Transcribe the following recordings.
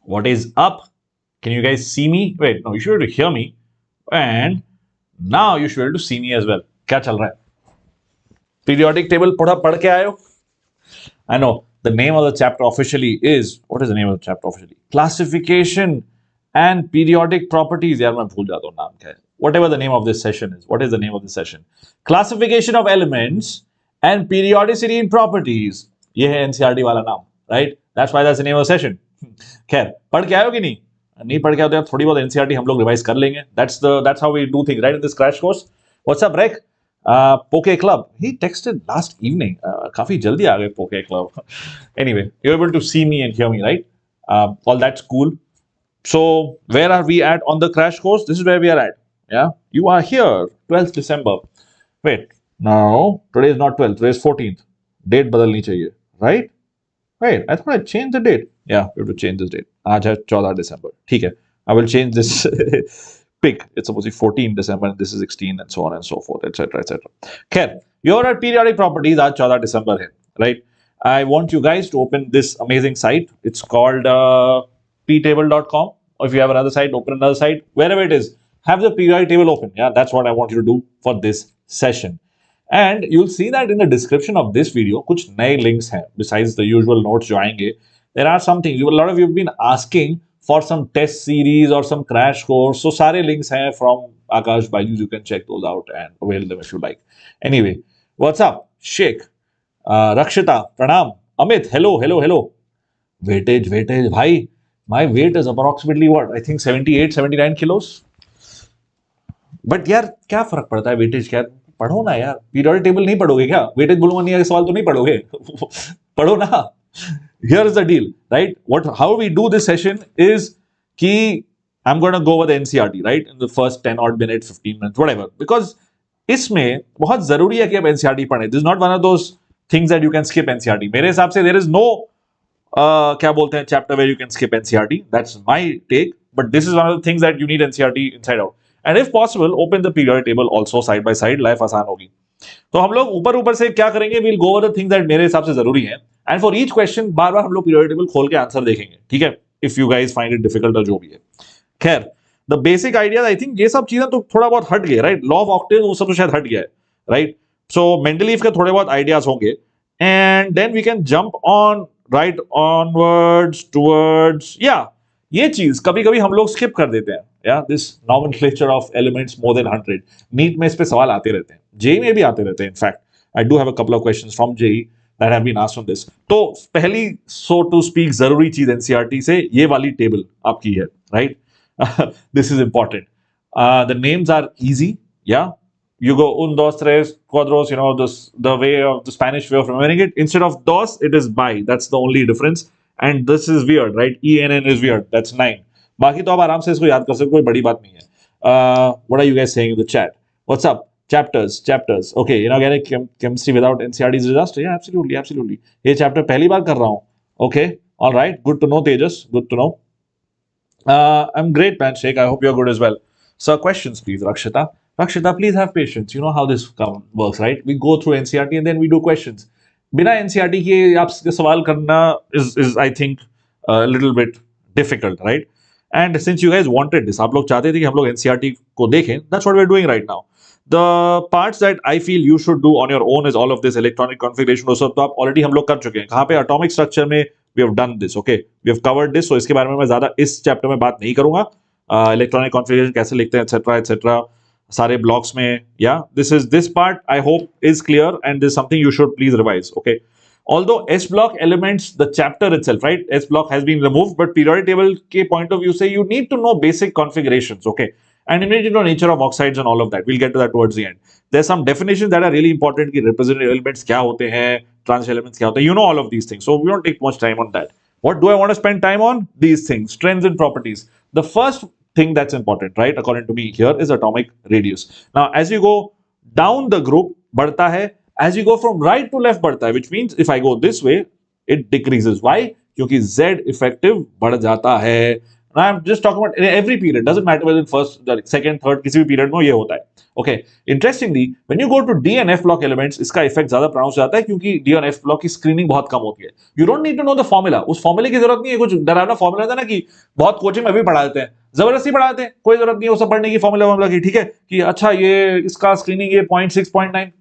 What is up? Can you guys see me? Wait, no, you should be able to hear me. And now you should be able to see me as well. क्या चल रहा है? Periodic table पढ़ के आए हो? I know the name of the chapter officially is, what is the name of the chapter officially? Classification and periodic properties. यार मैं भूल जाता हूँ नाम क्या है. Whatever the name of this session is. What is the name of this session? Classification of elements and periodicity in properties. ये है NCERT वाला नाम, right? That's why that's the name of the session. खैर पढ़ के आए हो कि नहीं? नहीं पढ़ के आए तो यार थोड़ी बहुत NCERT हम लोग रिवाइज कर लेंगे. That's how we do things, right? In this crash course. What's up, Rek? Poke Club. He texted last evening. काफी जल्दी आ गए Poke Club. Anyway, you're able to see me and hear me, right? All that's cool. So where are we at on the crash course? This is where we are at. Yeah, you are here. 12th December. Wait, no, today is not 12th. Today is 14th. Date बदलनी चाहिए, right? Wait, I thought I changed the date. Yeah, we have to change this date. आज है 14 December. ठीक है. I will change this pick. It's supposed to be 14 December and this is 16 and so on and so forth, etc. etc. खैर, you're at periodic properties. आज 14 December है, right? I want you guys to open this amazing site. It's called ptable.com. Or if you have another site, open another site. Wherever it is, have the periodic table open. Yeah, that's what I want you to do for this session. And you'll see that in the description of this video, कुछ नए links हैं besides the usual notes जो आएंगे. There are some things. A lot of you have been asking for some test series or some crash course. So सारे links हैं from Aakash Byju's. You can check those out and avail them if you like. Anyway, what's up? Sheikh, Rakshita, Pranam, Amit, hello. Weightage, bhai. My weight is approximately what? I think 78, 79 kilos. But यार क्या फर्क पड़ता है weightage क्या? पढ़ो ना यार. Periodic table नहीं पढ़ोगे क्या? वेटेज बोलूंगा नहीं, सवाल तो नहीं पढ़ोगे. पढ़ो ना. Here is the deal, right? How we do this session is कि I'm going to go over the NCERT, right? In the first 10 odd minutes, 15 minutes, whatever. Because इसमें बहुत जरूरी है कि आप NCERT पढ़ें. This is not one of those things that you can skip NCERT. मेरे हिसाब से there is no क्या बोलते हैं chapter where you can skip NCERT. That's my take. But this is one of the things that you need NCERT inside out. And if possible, open the periodic table also side by side. Life आसान होगी. तो हम लोग ऊपर से क्या करेंगे? We'll go over the things that मेरे हिसाब से जरूरी है. And for each question बार हम लोग periodic table खोल के आंसर देखेंगे. ठीक है? If you guys find it difficult और जो भी है. खैर, the basic ideas, I think ये सब चीजें तो थोड़ा बहुत हट गए, right? Law of octaves वो सब तो शायद हट गया है, right? So Mendeleev के थोड़े बहुत ideas होंगे. And then we can jump on right onwards towards, yeah, ये चीज कभी कभी हम लोग स्किप कर देते हैं. Yeah, this nomenclature of elements more than 100. NEET में इस पे सवाल आते रहते हैं. JEE में भी आते रहते हैं. In fact, I do have a couple of questions from JEE that have been asked on this. तो पहली so to speak जरूरी चीज NCERT से ये वाली टेबल आपकी है, right? This is important. The names are easy. Yeah, you go un, dos, tres, cuadros. You know the way of the Spanish way of remembering it. Instead of dos, it is by. That's the only difference. And this is weird, right? ENN is weird. That's 9. बाकी तो आप आराम से इसको याद कर सकते, कोई बड़ी बात नहीं है. What are you guys saying in the chat? What's up? Chapters. Okay, you know, getting chemistry without NCERT is a disaster. Yeah, absolutely. ये chapter पहली बार कर रहा हूँ. Okay, all right. Good to know, Tejas. Good to know. I'm great, man. Sheikh. I hope you're good as well. So, questions, please, Rakshita. Rakshita, please have patience. You know how this works, right? We go through NCERT and then we do questions. बिना NCERT के आपसे सवाल करना is I think a little bit difficult, right? And since you guys wanted this, आप लोग चाहते थे कि हम लोग NCERT को देखें. That's what we're doing right now. The parts that I feel you should do on your own is all of this electronic configuration. वो सब तो आप already हम लोग कर चुके हैं. कहाँ पे atomic structure में we have done this, okay? We have covered this. So इसके बारे में मैं ज़्यादा इस chapter में बात नहीं करूँगा. Electronic configuration कैसे लिखते हैं, etc. सारे blocks में, yeah. This part I hope is clear and this is something you should please revise, okay? Although S block elements, the chapter itself, right? S block has been removed, but periodic table के point of view say you need to know basic configurations, okay? And you need to know nature of oxides and all of that. We'll get to that towards the end. There's some definitions that are really important. कि representative elements क्या होते हैं, transition elements क्या होते हैं. You know all of these things. So we won't take much time on that. What do I want to spend time on? These things, strengths and properties. The first thing that's important, right, according to me here is atomic radius. Now, as you go down the group, बढ़ता है. As you go from right to left बढ़ता है, which means if I go this way, it decreases. Why? क्योंकि Z effective बढ़ जाता है. I am just talking about every period, doesn't matter whether in first, second, third, किसी भी period में ये होता है. Okay, interestingly when you go to d and f block elements, इसका इफेक्ट ज्यादा प्रोनाउंस जाता है क्योंकि डी एंड एफ ब्लॉक की स्क्रीनिंग बहुत कम होती है. You don't need to know the formula, उस फॉर्मूले की जरूरत नहीं है. कुछ डरावना फॉर्मूला था ना कि बहुत कोचिंग में भी पढ़ा देते हैं, जबरदस्ती पढ़ा देते हैं, कोई जरूरत नहीं है वो सब पढ़ने की फॉर्मूला की. ठीक है कि अच्छा ये इसका स्क्रीनिंग ये 0.6 0.9,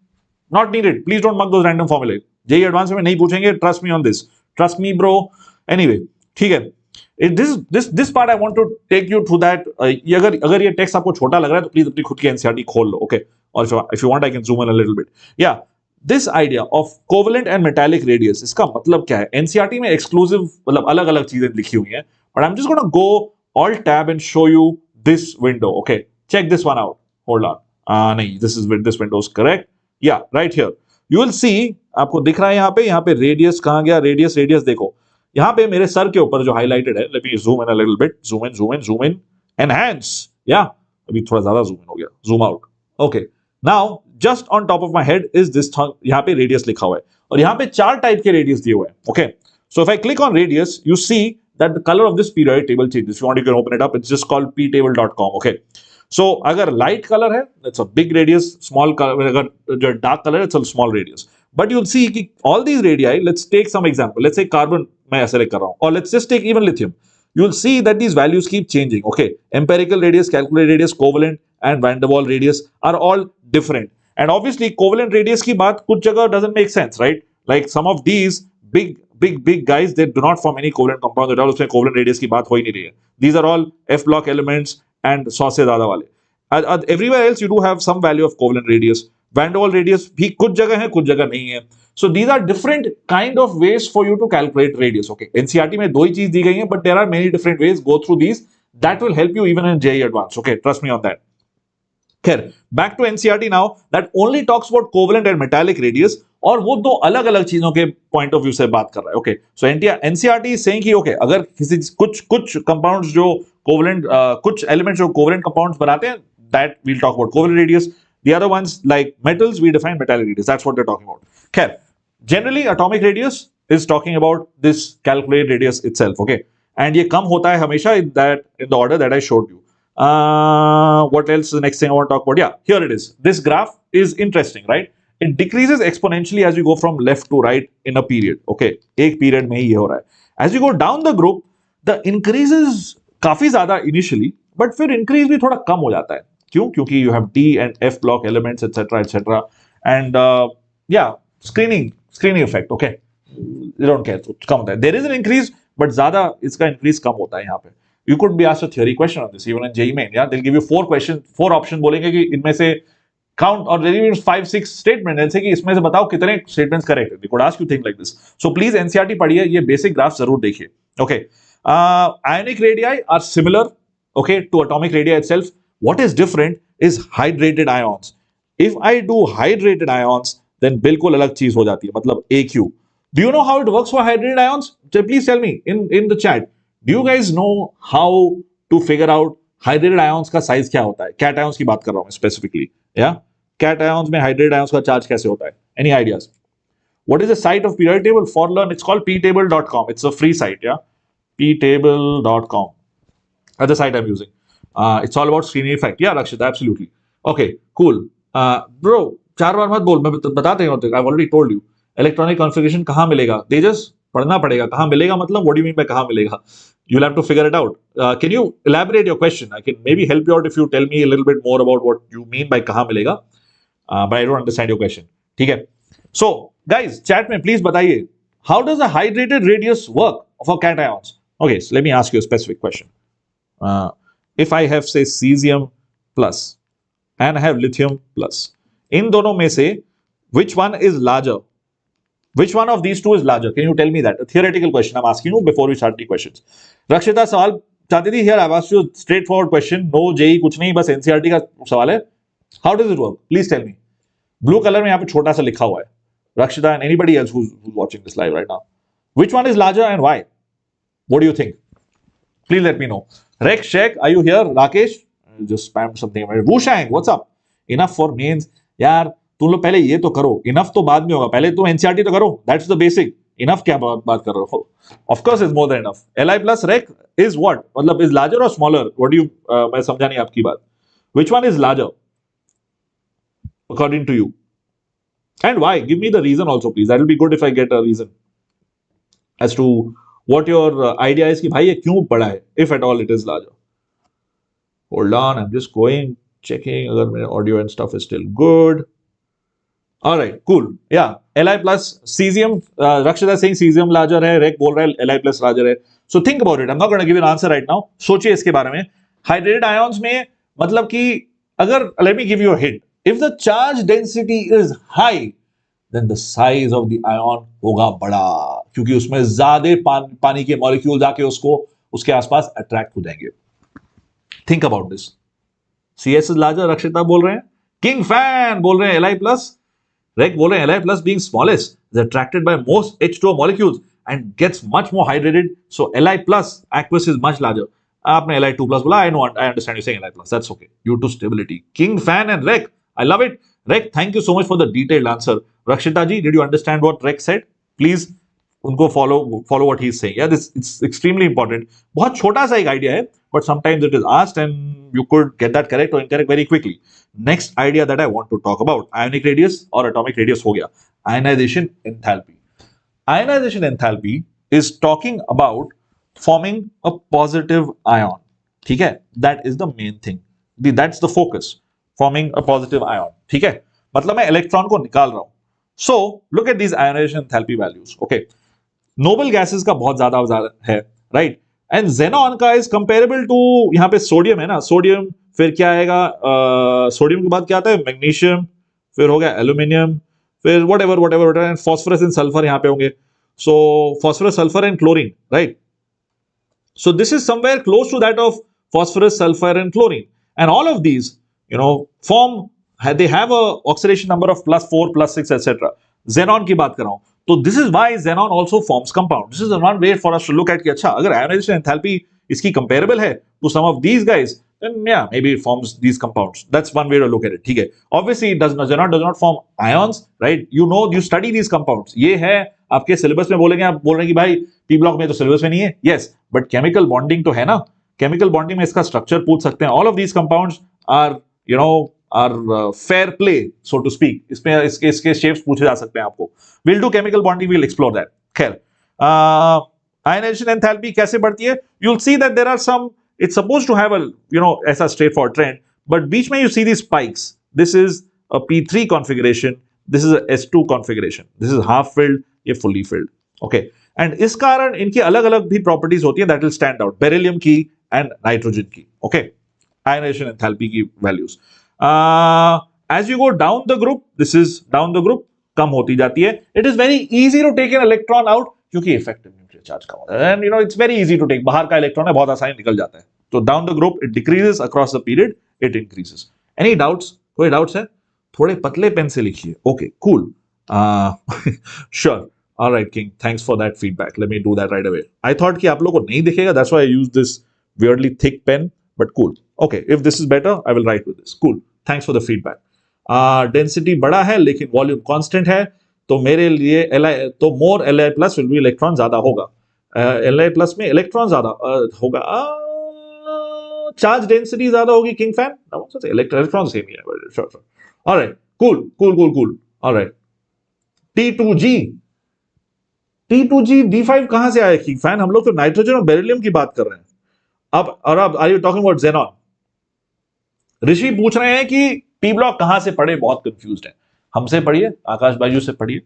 नॉट नीडेड. प्लीज डोंट मक दोस रैंडम फॉर्मूले. जेईई एडवांस में नहीं पूछेंगे, trust me on this, trust me bro. Anyway, ठीक है. This part I want to take you through that. अगर ये टेक्स्ट आपको छोटा लग रहा है तो प्लीज अपनी खुद की एनसीईआरटी खोल लो. ओके, और if you want I can zoom in a little bit. Yeah, this idea of covalent and metallic radius, इसका मतलब क्या है? एनसीईआरटी में एक्सक्लूसिव मतलब अलग अलग चीजें लिखी हुई हैं, but I'm just going to go alt tab and show you this window. Okay, check this one out. Hold on. नहीं, this window is correct. Yeah, right here. You will see, आपको दिख रहा है यहाँ पे रेडियस कहाँ गया? Radius देखो यहाँ पे मेरे सर के ऊपर जो हाईलाइटेड है. Let me zoom in a little bit, zoom in, enhance. या अभी थोड़ा ज्यादा जूम इन हो गया, zoom out. Okay, now just on top of my head is this, यहाँ पे रेडियस लिखा हुआ है और यहाँ पे 4 टाइप के रेडियस दिए हुए हैं. Okay, so if I click on radius you see that the colour of this periodic table changes. If you want you can open it up, it's just called ptable.com. Okay, so अगर light colour है that's a big radius, small colour, अगर जो dark colour है it's a small radius. But you'll see कि all these radii, let's take some example. Let's say carbon मैं select कर रहा हूँ, or let's just take even lithium. You'll see that these values keep changing. Okay, empirical radius, calculated radius, covalent and van der Waals radius are all different. And obviously covalent radius की बात कुछ जगह doesn't make sense, right? Like some of these big guys, they do not form any covalent compounds at all. उसमें covalent radius की बात हो ही नहीं रही है. These are all F block elements and 100 से ज्यादा वाले. Everywhere else you do have some value of covalent radius. Van der Waals radius भी कुछ जगह है, कुछ जगह नहीं है. So these are different kind of ways for you to calculate radius. Okay, NCERT में 2 ही चीज दी गई है, but there are many different ways. Go through these. That will help you even in JEE Advanced. Okay, trust me on that. खैर, back to NCERT now. That only talks about covalent and metallic radius. और वो 2 अलग-अलग चीजों के point of view से बात कर रहा है. Okay, so NCERT is saying कि ओके, अगर किसी कुछ कंपाउंड्स जो कोवलेंट, कुछ एलिमेंट्स जो कोवलेंट कंपाउंड्स बनाते हैं, that we'll talk about covalent radius. The other ones like metals, we define metallic radius. That's what they're talking about. Khair, generally atomic radius is talking about this calculated radius itself. Okay, and ये कम होता है हमेशा in the order that I showed you. What else is the next thing I want to talk about? Yeah, here it is. This graph is interesting, right? It decreases exponentially as you go from left to right in a period. Okay, एक period में ही ये हो रहा है. As you go down the group, the increases काफी ज्यादा initially, but फिर increase भी थोड़ा कम हो जाता है. क्यों? क्योंकि you have D and F block elements etc. and yeah, screening effect. Okay, you don't care, तो कम होता है. There is an increase, but ज्यादा इसका increase कम होता है यहाँ पे. You could be asked a theory question on this even in JEE main. Yeah, they'll give you 4 questions, 4 options, बोलेंगे कि इनमें से count or they'll give you 5-6 statements. They'll say कि इसमें से बताओ कितने statements correct है. They could ask you things like this. So please NCERT पढ़िए, ये basic graphs जरूर देखिए. Okay, ionic radii are similar, okay, to atomic radii itself. What is different is hydrated ions. If I do hydrated ions, then बिल्कुल अलग चीज हो जाती है, मतलब AQ. Do you know how it works for hydrated ions? Please tell me in the chat. Do you guys know how to figure out hydrated ions का size क्या होता है? Cat ions की बात कर रहा हूँ मैं specifically. Yeah, cat ions में hydrated ions का charge कैसे होता है? Any ideas? What is the site of periodic table? For learn, it's called ptable.com. It's a free site. Yeah, ptable.com. That's the site I'm using. It's all about screening effect. Yeah, Rakshit, absolutely. Okay, cool. Bro, 4 बार मत बोल, मैं बताते हैं. I've already told you. Electronic configuration कहाँ मिलेगा? They just पढ़ना पड़ेगा. कहाँ मिलेगा मतलब? What do you mean by कहाँ मिलेगा? You'll have to figure it out. Can you elaborate your question? I can maybe help you out if you tell me a little bit more about what you mean by कहाँ मिलेगा. But I don't understand your question. ठीक है? So, guys, chat में please बताइए. How does a hydrated radius work for cations? Okay, so let me ask you a specific question. If I have say cesium plus and I have lithium plus, इन दोनों में से which one is larger? Which one of these two is larger? Can you tell me that? A theoretical question I'm asking you before we start the questions. Rakshita सवाल चाहती थी. Here I've asked you a straightforward question. No JEE कुछ नहीं, बस NCERT का सवाल है. How does it work? Please tell me. Blue color में यहाँ पे छोटा सा लिखा हुआ है. Rakshita and anybody else who's watching this live right now. Which one is larger and why? What do you think? Please let me know. Rex, Shek, are you here? Rakesh, just spam something. Wushang, what's up? Enough for mains. यार तुम लोग पहले ये तो करो. Enough तो बाद में होगा. पहले तुम NCERT तो करो. That's the basic. इनफ क्या बात कर रहे हो? Of course is more than enough. Li plus rec is what? मतलब is larger or smaller? What do you मैं समझा नहीं आपकी बात. Which one is larger according to you? And why? Give me the reason also, please. That will be good if I get a reason as to what your idea is कि भाई ये क्यों बड़ा है, if at all it is larger. Hold on, I'm just going checking अगर मेरे audio and stuff is still good. All right, cool. Yeah, Li plus cesium. Rakshita is saying cesium larger है. Rec बोल रहा है Li plus larger है. So think about it. I'm not going to give you an answer right now. सोचिए इसके बारे में. Hydrated ions में मतलब कि अगर let me give you a hint. If the charge density is high, then the size of the ion होगा बड़ा, क्योंकि उसमें ज्यादा पानी के मॉलिक्यूल जाके उसको उसके आसपास अट्रैक्ट हो जाएंगे. Think about this. CS is larger. रक्षिता बोल रहे हैं. King fan बोल रहे हैं Li plus. Rec बोल रहे हैं Li plus being smallest is attracted by most H2O molecules and gets much more hydrated. So Li plus aqueous is much larger. आपने Li2 plus बोला. I understand you saying Li plus. That's okay. Due to stability. King fan and Rec. I love it. Rec, thank you so much for the detailed answer. Rakshita ji, did you understand what Rec said? Please उनको follow what he's saying. Yeah, this it's extremely important. बहुत छोटा सा एक idea है, but sometimes it is asked and you could get that correct or incorrect very quickly. Next idea that I want to talk about, ionic radius और atomic radius हो गया. Ionization enthalpy. Ionization enthalpy is talking about forming a positive ion. ठीक है? That is the main thing. That's the focus. Forming a positive ion. ठीक है? मतलब मैं electron को निकाल रहा हूं. So look at these ionization enthalpy values. Okay. Noble gases का बहुत ज्यादा है, राइट. एंड जेनॉन का इज कंपेरेबल टू, यहां पे सोडियम है ना, सोडियम, फिर क्या आएगा, सोडियम के बाद क्या आता है, मैग्नीशियम, फिर हो गया एल्यूमिनियम, फिर whatever and phosphorus and sulphur यहां पे होंगे. So phosphorus, sulphur and chlorine, right. So this is somewhere close to that of phosphorus, sulphur and chlorine, and all of these form, they have a oxidation number of +4, +6, etc. Xenon की बात कर रहा हूं. तो this is why xenon also forms compound. This is the one way for us to look at कि अच्छा अगर ionization enthalpy इसकी comparable है to some of these guys, then yeah, maybe it forms these compounds. That's one way to look at it. ठीक है. Obviously, xenon does not form ions, right? You study these compounds. ये है आपके syllabus में बोलेंगे, आप बोल रहे हैं कि भाई P block में तो syllabus में नहीं है. Yes, but chemical bonding तो है ना. Chemical bonding में इसका structure पूछ सकते हैं. All of these compounds are fair play, so to speak. इसमें इसके shapes पूछे जा सकते हैं आपको. We'll do chemical bonding, we'll explore that. खैर, ionization enthalpy कैसे बढ़ती है? You'll see that there are some, it's supposed to have a, ऐसा straightforward trend, but बीच में you see these spikes. This is a P3 configuration, this is a S2 configuration, this is half filled, ये fully filled. Okay. And इस कारण इनकी अलग-अलग भी properties होती हैं that will stand out. Beryllium की and nitrogen की. Okay. Ionization enthalpy की values. As you go down the group, this is down the group, कम होती जाती है. It is very easy to take an electron out क्योंकि effective nuclear charge कम होता है. And it's very easy to take. बाहर का electron है, बहुत आसानी निकल जाता है. तो down the group it decreases, across the period it increases. Any doubts? कोई doubts है? थोड़े पतले पेन से लिखिए. Okay, cool. Sure. All right, King. Thanks for that feedback. Let me do that right away. I thought कि आप लोगों को नहीं दिखेगा. That's why I used this weirdly thick pen. But cool. Okay, if this is better, I will write with this. Cool. Thanks for the feedback. Density बड़ा है लेकिन volume constant है, तो मेरे लिए तो more Li plus will be electron ज्यादा होगा. Li plus में electron ज्यादा होगा. Charge density ज्यादा होगी. King fan? No, electron same ही है. Sure. All right. Cool. All right. T2G. T2G D5 कहां से आया King fan? हम लोग तो नाइट्रोजन और बेरिलियम की बात कर रहे हैं. अब are you talking about xenon? ऋषि पूछ रहे हैं कि P ब्लॉक कहां से पढ़े, बहुत कंफ्यूज्ड है. हमसे पढ़िए, आकाश बाजू से पढ़िए,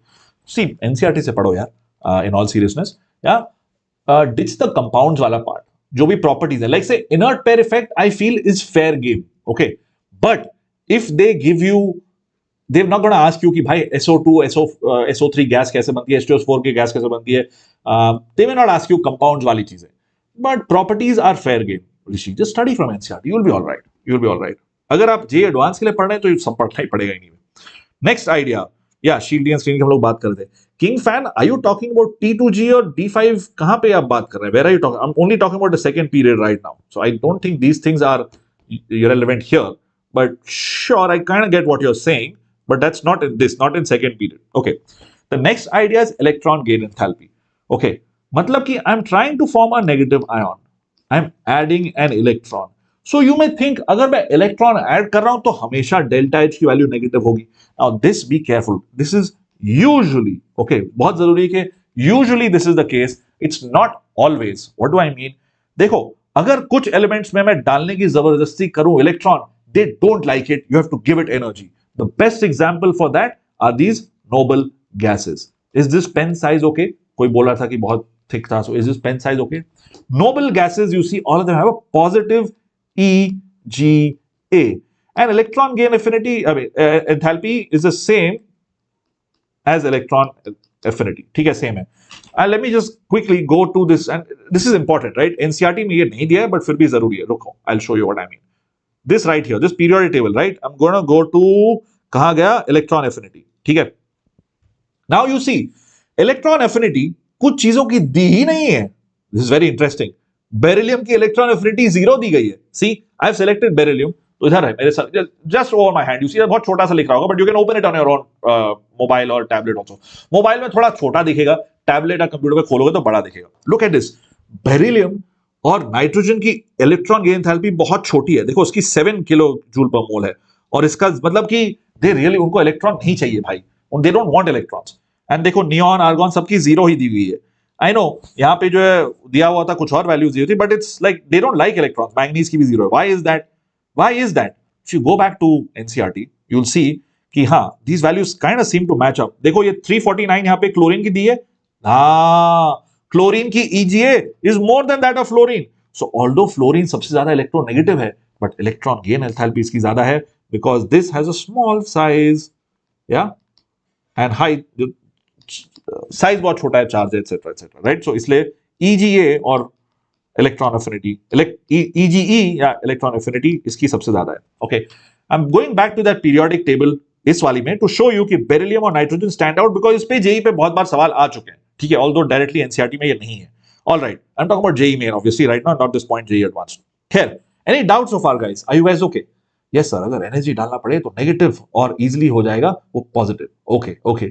सी एनसीईआरटी से पढ़ो यार. इन ऑल सीरियसनेस, या डिच द कंपाउंड्स वाला पार्ट, जो भी प्रॉपर्टीज है, लाइक से inert pair effect I feel is fair game. Okay, but if they give you, they not gonna ask you कि भाई SO2 SO3 गैस कैसे बनती है, H2SO4 की गैस कैसे बनती है. They may not ask you compounds वाली चीजें, but properties are fair game. Rishi, just study from NCERT, you will be alright. अगर आप जे एडवांस के लिए पढ़ रहे हैं तो सब पढ़ना ही पड़ेगा ही नहीं. नेक्स्ट आइडिया, या शील्ड एंड स्क्रीन की हम लोग बात कर रहे थे. King fan, are you talking about T2G और D5? कहां पे आप बात कर रहे हैं? Where are you talking? I am only talking about the second period right now, so I don't think these things are relevant here, but sure, I kind of get what you're saying, but that's not in second period. Okay, the next idea is electron gain enthalpy. Okay, मतलब कि I am trying to form a negative ion, I am adding an electron. So you may think अगर मैं electron add कर रहा हूं तो हमेशा delta H की वैल्यू नेगेटिव होगी. Now this be careful, this is usually, okay, बहुत जरूरी है कि usually this is the case, it's not always. What do I mean? देखो, अगर कुछ एलिमेंट्स में मैं डालने की जबरदस्ती करूं electron, they don't like it, you have to give it energy. The best example for that are these noble gases. Is this pen size okay? कोई बोल रहा था कि बहुत thick था, so is this pen size okay? Noble gases, you see, all of them have a positive EGA. And electron gain affinity, enthalpy is the same as electron affinity. ठीक है, same है. And let me just quickly go to this, and this is important, right? NCERT में ये नहीं दिया है, but फिर भी जरूरी है. रुको, I'll show you what I mean. This right here, this periodic table, right? I'm going to go to कहां गया? Electron affinity. ठीक है. Now you see, electron affinity कुछ चीजों की दी ही नहीं है. This is very interesting. Beryllium की electron affinity 0 दी गई है. See, I've selected beryllium. तो इधर है मेरे साथ, just over my hand. You see, बहुत छोटा सा लिख रहा होगा, but you can open it on your own mobile or tablet also. Mobile में थोड़ा छोटा दिखेगा, tablet या कंप्यूटर पे खोलोगे तो बड़ा दिखेगा. Look at this. Beryllium और नाइट्रोजन की इलेक्ट्रॉन गेन एंथैल्पी बहुत छोटी है. देखो, उसकी 7 किलो जूल पर मोल है, और इसका मतलब कि दे रियली, उनको इलेक्ट्रॉन नहीं चाहिए भाई, they don't want electrons. And देखो, नियॉन, आर्गॉन सबकी 0 ही दी हुई है. आई नो यहां पे जो है दिया हुआ था कुछ और वैल्यूज दी हुई थी, but it's like they don't like electrons. Manganese की भी 0 है. Why is that? Why is that? If you go back to NCERT, you will see कि हां, these values kind of seem to match up. देखो, ये 349 यहां पे chlorine की दी है. क्लोरीन की EGA is more than that of fluorine. So although fluorine सबसे ज्यादा electronegative है, but electron gain enthalpy इसकी ज्यादा है, because this has a small size, yeah, and height, size बहुत छोटा है, charge है, etc, etc, right? So इसलिए EGA और electron affinity, EGE या electron affinity इसकी सबसे ज्यादा है. Okay, I'm going back to that periodic table इस वाली में to show you कि beryllium और nitrogen stand out because इस पे JEE पे बहुत बार सवाल आ चुके हैं. ठीक है, although directly NCERT में ये नहीं है. All right, I'm talking about JEE main, obviously, right now, not this point JEE advanced. Here, any doubts so far, guys? Are you guys okay? Yes, sir. अगर energy डालना पड़े तो negative और easily हो जाएगा वो positive. Okay, okay.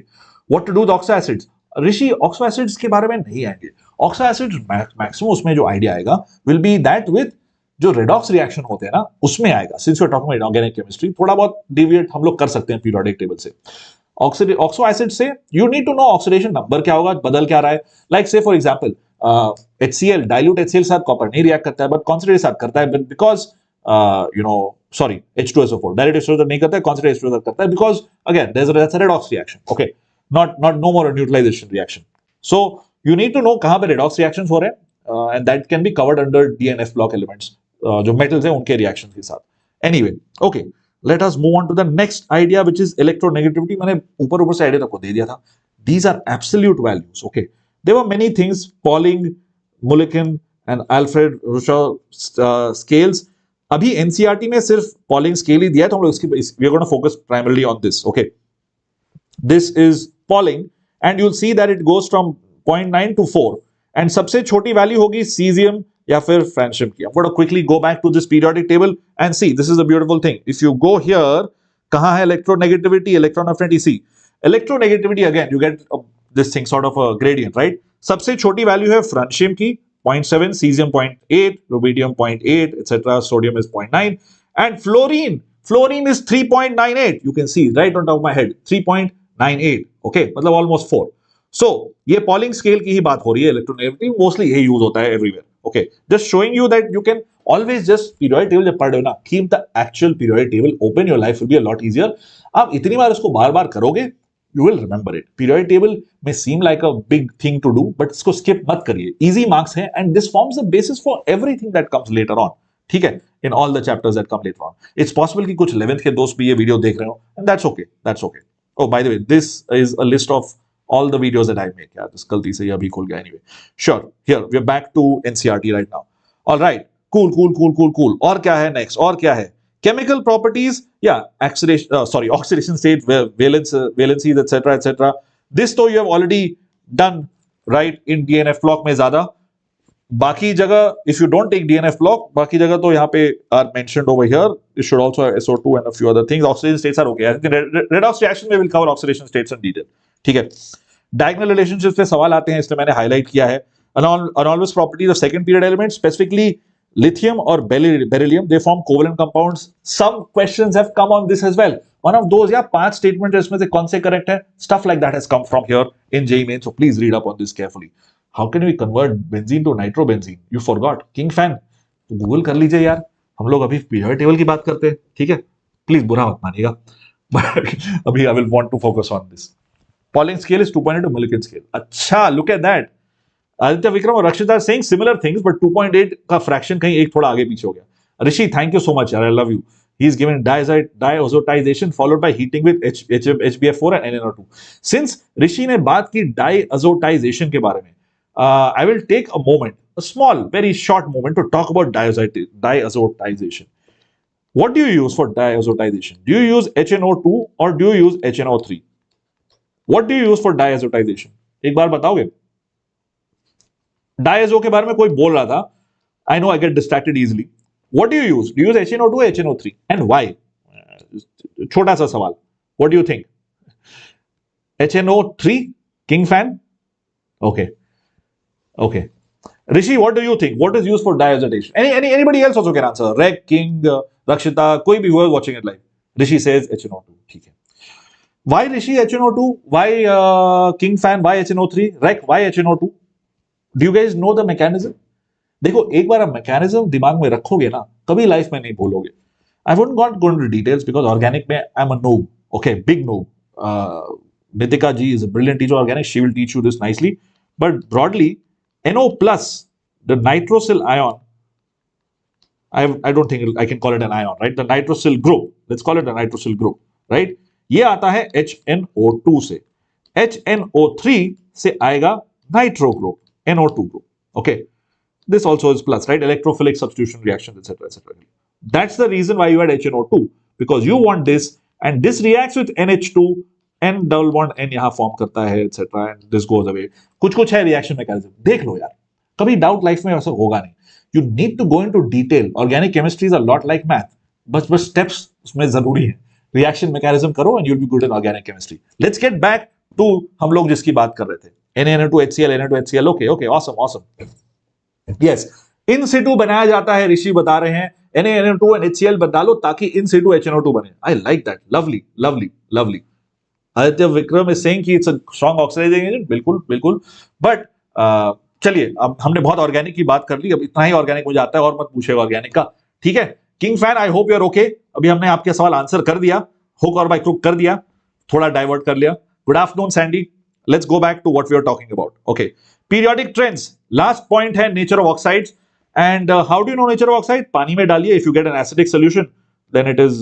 What to do with oxo acids? Rishi, oxo acids के बारे में नहीं आएंगे. Oxo acids maximum उसमें जो idea आएगा will be that with जो redox reaction होते हैं ना, उसमें आएगा. Since we're talking about inorganic chemistry, थोड़ा बहुत deviate हम लोग कर सकते हैं periodic table से. Oxo acid से you need to know oxidation number क्या होगा, बदल क्या रहा है. Like say for example, HCl, dilute HCl साथ कॉपर नहीं रिएक्ट करता है, बट कॉन्सेंट्रेट साथ करता है, because sorry, H2SO4 direct exposure नहीं करता है, कॉन्सेंट्रेट एक्सपोजर करता है, because again there is a redox reaction. Okay, not no more neutralization reaction. So you need to know कहां पे रेडॉक्स रिएक्शंस हो रहे हैं, and that can be covered under DNF block elements, जो metals हैं उनके रिएक्शन के साथ. Anyway, okay, let us move on to the next idea which is electronegativity. मैंने ऊपर से आइडिया तक दे दिया था. These are absolute values. Okay, there were many things, Pauling, Mulliken and Alfred Russell scales. अभी NCERT में सिर्फ Pauling scale ही दिया है, तो हम लोग इसकी we are going to focus primarily on this. Okay, this is Pauling and you'll see that it goes from 0.9 to 4 and सबसे छोटी वैल्यू होगी cesium या फिर francium की. I'm going to quickly go back to this periodic table and see. This is the beautiful thing. If you go here, कहाँ है electronegativity, electron affinity? See, electronegativity again you get this thing sort of a gradient, right? सबसे छोटी value है francium की 0.7, cesium 0.8, rubidium 0.8, etc. Sodium is 0.9 and fluorine is 3.98. You can see right on top of my head 3.98. Okay, मतलब almost 4. So ये Pauling scale की ही बात हो रही है. इलेक्ट्रोनेगेटिविटी मोस्टली यही यूज होता है everywhere. Okay, just showing you that you can always just periodic table जब पढ़ रहे हो ना, keep the actual periodic table open. Your life will be a lot easier. आप इतनी बार इसको बार-बार करोगे, you will remember it. Periodic table may seem like a big thing to do, but इसको skip मत करिए. Easy marks है and this forms the basis for everything that comes later on. ठीक है? In all the chapters that come later on. It's possible कि कुछ 11th के दोस्त भी ये वीडियो देख रहे हो, and that's okay. That's okay. Oh, by the way, this is a list of all the videos that I make. यार, this गलती से ये अभी खुल गया. Anyway, sure. Here we are back to NCERT right now. All right. Cool. और क्या है next? और क्या है? Chemical properties, yeah, oxidation state, valencies, etc. This though you have already done, right, in DNF block में ज्यादा. बाकी जगह, if you don't take DNF block, बाकी जगह तो यहाँ पे are mentioned over here. It should also have SO2 and a few other things. Oxidation states are okay. I think redox reaction में will cover oxidation states in detail. ठीक है. Diagonal relationship पे सवाल आते हैं, इसलिए मैंने हाईलाइट किया है. Anomalous properties of second period elements, specifically lithium or beryllium, they form covalent compounds. Some questions have come on this as well. One of those, yeah, 5 statements इसमें से कौन से correct है? Stuff like that has come from here in JEE main, so please read up on this carefully. How can we convert benzene to nitrobenzene? You forgot. King fan. तो Google कर लीजिए यार. हम लोग अभी पीरियोडिक टेबल की बात करते हैं, ठीक है? प्लीज बुरा मत मानिएगा. अभी I will want to focus on this. Pauling scale is 2.8 Millikan scale. अच्छा, look at that. Aditya Vikram और Rakshit are saying similar things, but 2.8 का फ्रैक्शन कहीं एक थोड़ा आगे पीछे हो गया. ऋषि, थैंक यू सो मच यार, I love you. He is given diazotization followed by heating with HBF4 and NNO2. Since ऋषि ने बात की diazotization के बारे में, I will take a moment, a small, very short moment to talk about diazotization. What do you use for diazotization? Do you use HNO2 or do you use HNO3? What do you use for diazotization? एक बार बताओगे? Diazo के बारे में कोई बोल रहा था. I know I get distracted easily. What do you use? Do use HNO2 HNO3 and why? छोटा सा सवाल. What do you think? HNO3 king fan? Okay okay. Rishi, what do you think? What is used for diazotization? Anybody else also can answer. रेक, king, Rakshita, कोई भी हुआ watching it live. Rishi says HNO2. ठीक है. Why Rishi HNO2? Why king fan? Why HNO3? Rek, why HNO2? Do you guys know the mechanism? देखो, एक बार आप mechanism दिमाग में रखोगे ना, कभी लाइफ में नहीं भूलोगे. I wouldn't got go into details because organic में I am a noob. Okay, big noob. Nitika ji is a brilliant teacher organic. She will teach you this nicely. But broadly, NO plus, the nitrosyl ion, I don't think I can call it an ion, right? The nitrosyl group, let's call it a nitrosyl group, right? ये आता है HNO2 से. HNO3 से आएगा nitro group, NO2 group. Okay, this also is plus, right? Electrophilic substitution reactions, etc., etc. That's the reason why you had HNO2, because you want this, and this reacts with NH2, N double bond N यहाँ form करता है, etc. And this goes away. कुछ है reaction mechanism. देख लो यार, कभी doubt life में वैसा होगा नहीं. You need to go into detail. Organic chemistry is a lot like math. बस steps उसमें जरूरी है. Reaction mechanism करो and you'll be good in organic chemistry. Let's get back to हम लोग जिसकी बात कर रहे थे. Na2HCl, Na2HCl. Okay, awesome. Yes, in situ बनाया जाता है, ऋषि बता रहे हैं. Na2 and HCl डालो ताकि in situ HNO2 बने. I like that. Lovely. Aditya Vikram is saying कि it's a strong oxidizing agent. बिल्कुल. But चलिए, अब हमने बहुत ऑर्गेनिक की बात कर ली. अब इतना ही ऑर्गेनिक मुझे आता है और मत पूछेगा ऑर्गेनिक का. ठीक है king fan, I hope you are okay. अभी हमने आपके सवाल आंसर कर दिया, हुक और बाय क्रुक कर दिया, थोड़ा डाइवर्ट कर लिया. Good afternoon Sandy. Let's go back to what we are talking about. Okay, periodic trends. Last point है nature of oxides. And how do you know nature of oxide? पानी में डालिए. If you get an acidic solution then it is,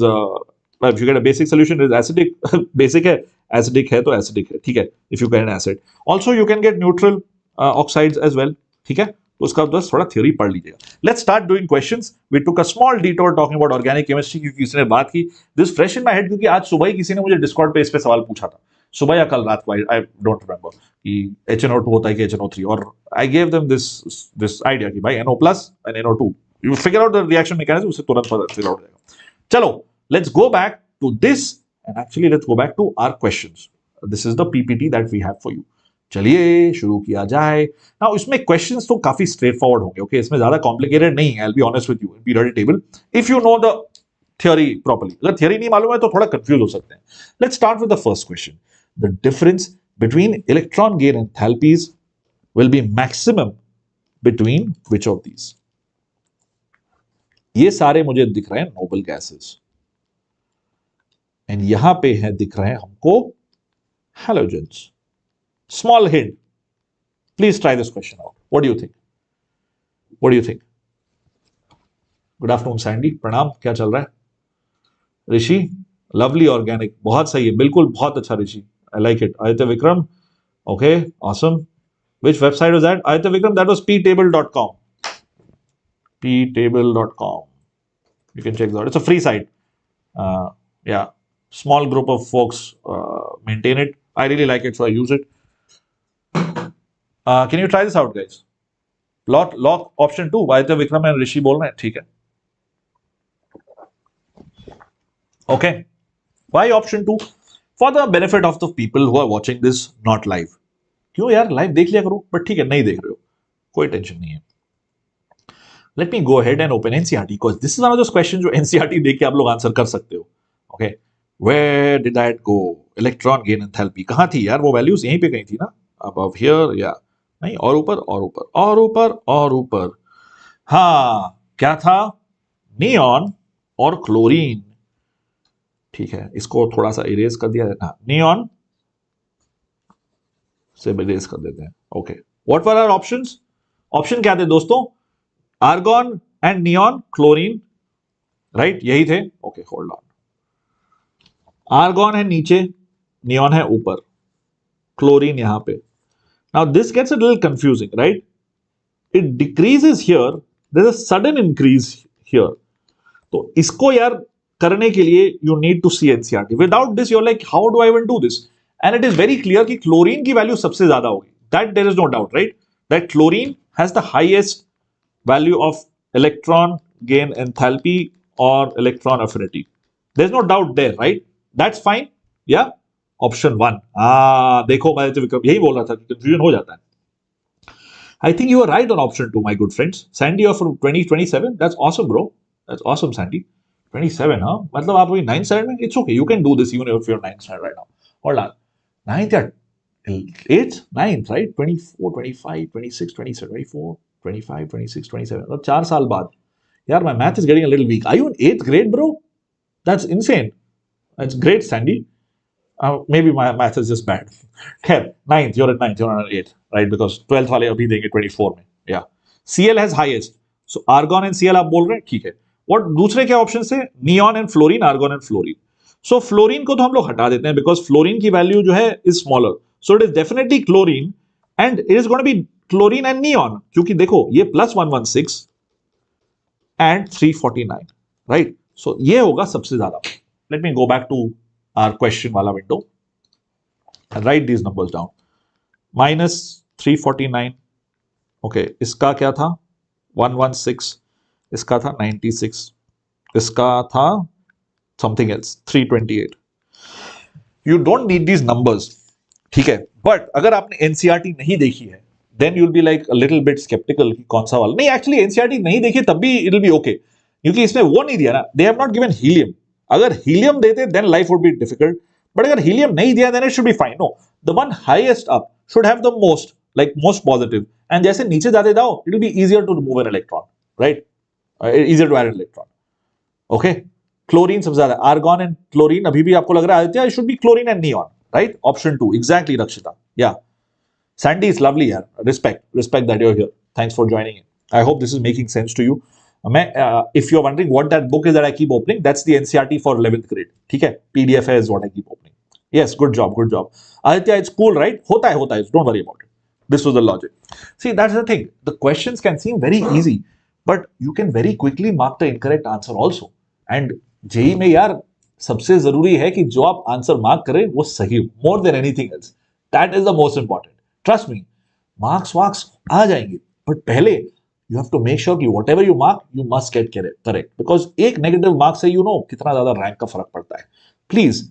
if you get a basic solution is acidic. Basic है, acidic है तो acidic है. ठीक है, if you get an acid. Also you can get neutral oxides as well. ठीक है, तो उसका बस थोड़ा थ्योरी पढ़ लीजिएगा. Let's start doing questions. We took a small detour talking about organic chemistry, क्योंकि किसी ने बात की. This fresh in my head, क्योंकि आज सुबह ही किसी ने मुझे डिस्कॉर्ड पे इस पे सवाल पूछा था. सुबह या कल रात को, आई डोंट रिमेंबर, कि HNO2 होता है कि HNO3, और I gave them this idea कि भाई NO plus and NO2, you figure out the reaction mechanism, उससे तुरंत पता फिगर आउट हो जाएगा. चलो, let's go back to this and actually let's go back to our questions. This is the PPT that we have for you. चलिए शुरू किया जाए. नाउ इसमें क्वेश्चंस तो काफी स्ट्रेट फॉरवर्ड होंगे. ओके, इसमें ज्यादा कॉम्प्लिकेटेड नहीं है. I will be honest with you. In periodic table, if you know the theory properly, अगर थ्योरी नहीं मालूम है तो थोड़ा कंफ्यूज हो सकते हैं. Let's start with the first question. The difference between electron gain enthalpies will be maximum between which of these? ये सारे मुझे दिख रहे हैं नोबल गैसेस, एंड यहां पे है दिख रहे हैं हमको halogens. Small hint. Please try this question out. What do you think? Good afternoon, Sandy. प्रणाम, क्या चल रहा है? ऋषि, lovely organic, बहुत सही है, बिल्कुल बहुत अच्छा ऋषि. I like it. Aditya Vikram, okay, awesome. Which website was that? Aditya Vikram, that was ptable.com. ptable.com. You can check that. It's a free site. Yeah, small group of folks maintain it. I really like it, so I use it. Can you try this out, guys? Lock option 2. Aditya Vikram and Rishi बोल रहे हैं, ठीक है. Okay. Why option 2? For the benefit of the people who are watching this not live. क्यों यार, live देख लिया करो, बट ठीक है नहीं देख रहे हो, कोई टेंशन नहीं है. Let me go ahead and open NCERT because this is one of those questions जो NCERT देख के आप लोग आंसर कर सकते हो. Okay, where did that go? Electron gain enthalpy कहाँ थी यार, वो वैल्यूज यहीं पे कहीं थी ना, above here या नहीं, और ऊपर और ऊपर और ऊपर और ऊपर. हाँ क्या था, नियॉन और क्लोरीन. ठीक है, इसको थोड़ा सा इरेज कर दिया जाए, नियॉन से इरेज कर देते हैं. Okay, what were our options? Option क्या थे दोस्तों, argon and neon chlorine, right, यही थे. ओके होल्ड ऑन, आर्गॉन है नीचे, नियॉन है ऊपर, क्लोरीन यहां पे. Now this gets a little confusing, right, it decreases here, there is a sudden increase here. तो इसको यार करने के लिए you need to see NCERT. Without this you are like how do I even do this. And it is very clear कि chlorine की value सबसे ज्यादा होगी, that there is no doubt, right, that chlorine has the highest value of electron gain enthalpy or electron affinity. There's no doubt there, right? That's fine. Yeah. Option 1. देखो मैं तो विक्रम यही बोल रहा था कि confusion हो जाता है. I think you are right on option 2, my good friends. Sandy, you're from 2027. That's awesome, bro. That's awesome, Sandy. 27, huh? मतलब आप वही 9th standard में? It's okay. You can do this even if you're 9th standard right now. Hold on. 9th या 8th? 9th, right? 24, 25, 26, 27, 24, 25, 26, 27. मतलब 4 साल बाद. यार, my math is getting a little weak. Are you in 8th grade, bro? That's insane. That's great, Sandy. Maybe my math is just bad. खैर, 9th, you're at 9th, you're not at 8th, right? Because 12th वाले अभी देंगे 24 में. Yeah. Cl has highest. So argon and Cl आप बोल रहे हैं, ठीक है. What दूसरे क्या ऑप्शन थे? Neon and fluorine, argon and fluorine. So fluorine को तो हम लोग हटा देते हैं because fluorine की वैल्यू जो है is smaller. So it is definitely chlorine and it is going to be chlorine and neon. क्योंकि देखो ये plus 116 and 349, right? So ये होगा सबसे ज्यादा. Let me go back to our question वाला window and write these numbers down. Minus 349. Okay, इसका क्या था? 116. इसका था 96. इसका था something else 328. You don't need these numbers. ठीक है, बट अगर आपने एनसीईआरटी नहीं देखी है then you'll be like a little bit skeptical कि कौन सा वाला. नहीं, एक्चुअली एनसीईआरटी नहीं देखी तब भी इट विल बी ओके, क्योंकि इसमें वो नहीं दिया ना, they have not given helium. अगर हीलियम देते then life would be difficult, but अगर हीलियम नहीं दिया then it should be fine. No, the one highest up should have the most, like most positive, and जैसे नीचे जाते जाओ it will be easier to remove an electron, right, easier to add an electron. Okay, chlorine सबसे ज्यादा, argon and chlorine. अभी भी आपको लग रहा है it should B chlorine and neon, right? Option 2, exactly, Rakshita. Yeah. Sandy is lovely, yeah. Respect that you're here. Thanks for joining in. I hope this is making sense to you. If you're wondering what that book is that I keep opening, that's the NCERT for 11th grade. ठीक है? PDF is what I keep opening. Yes, good job, good job. Aditya, it's cool, right? होता है. Don't worry about it. This was the logic. See, that's the thing. The questions can seem very easy, but you can very quickly mark the incorrect answer also. And JEE में यार सबसे जरूरी है कि जो आप आंसर मार्क करें वो सही हो, more than anything else. That is the most important. Trust me, marks आ जाएंगे, बट पहले you have to make sure कि whatever you mark you must get correct, because एक नेगेटिव मार्क से यू नो कितना ज्यादा रैंक का फर्क पड़ता है. Please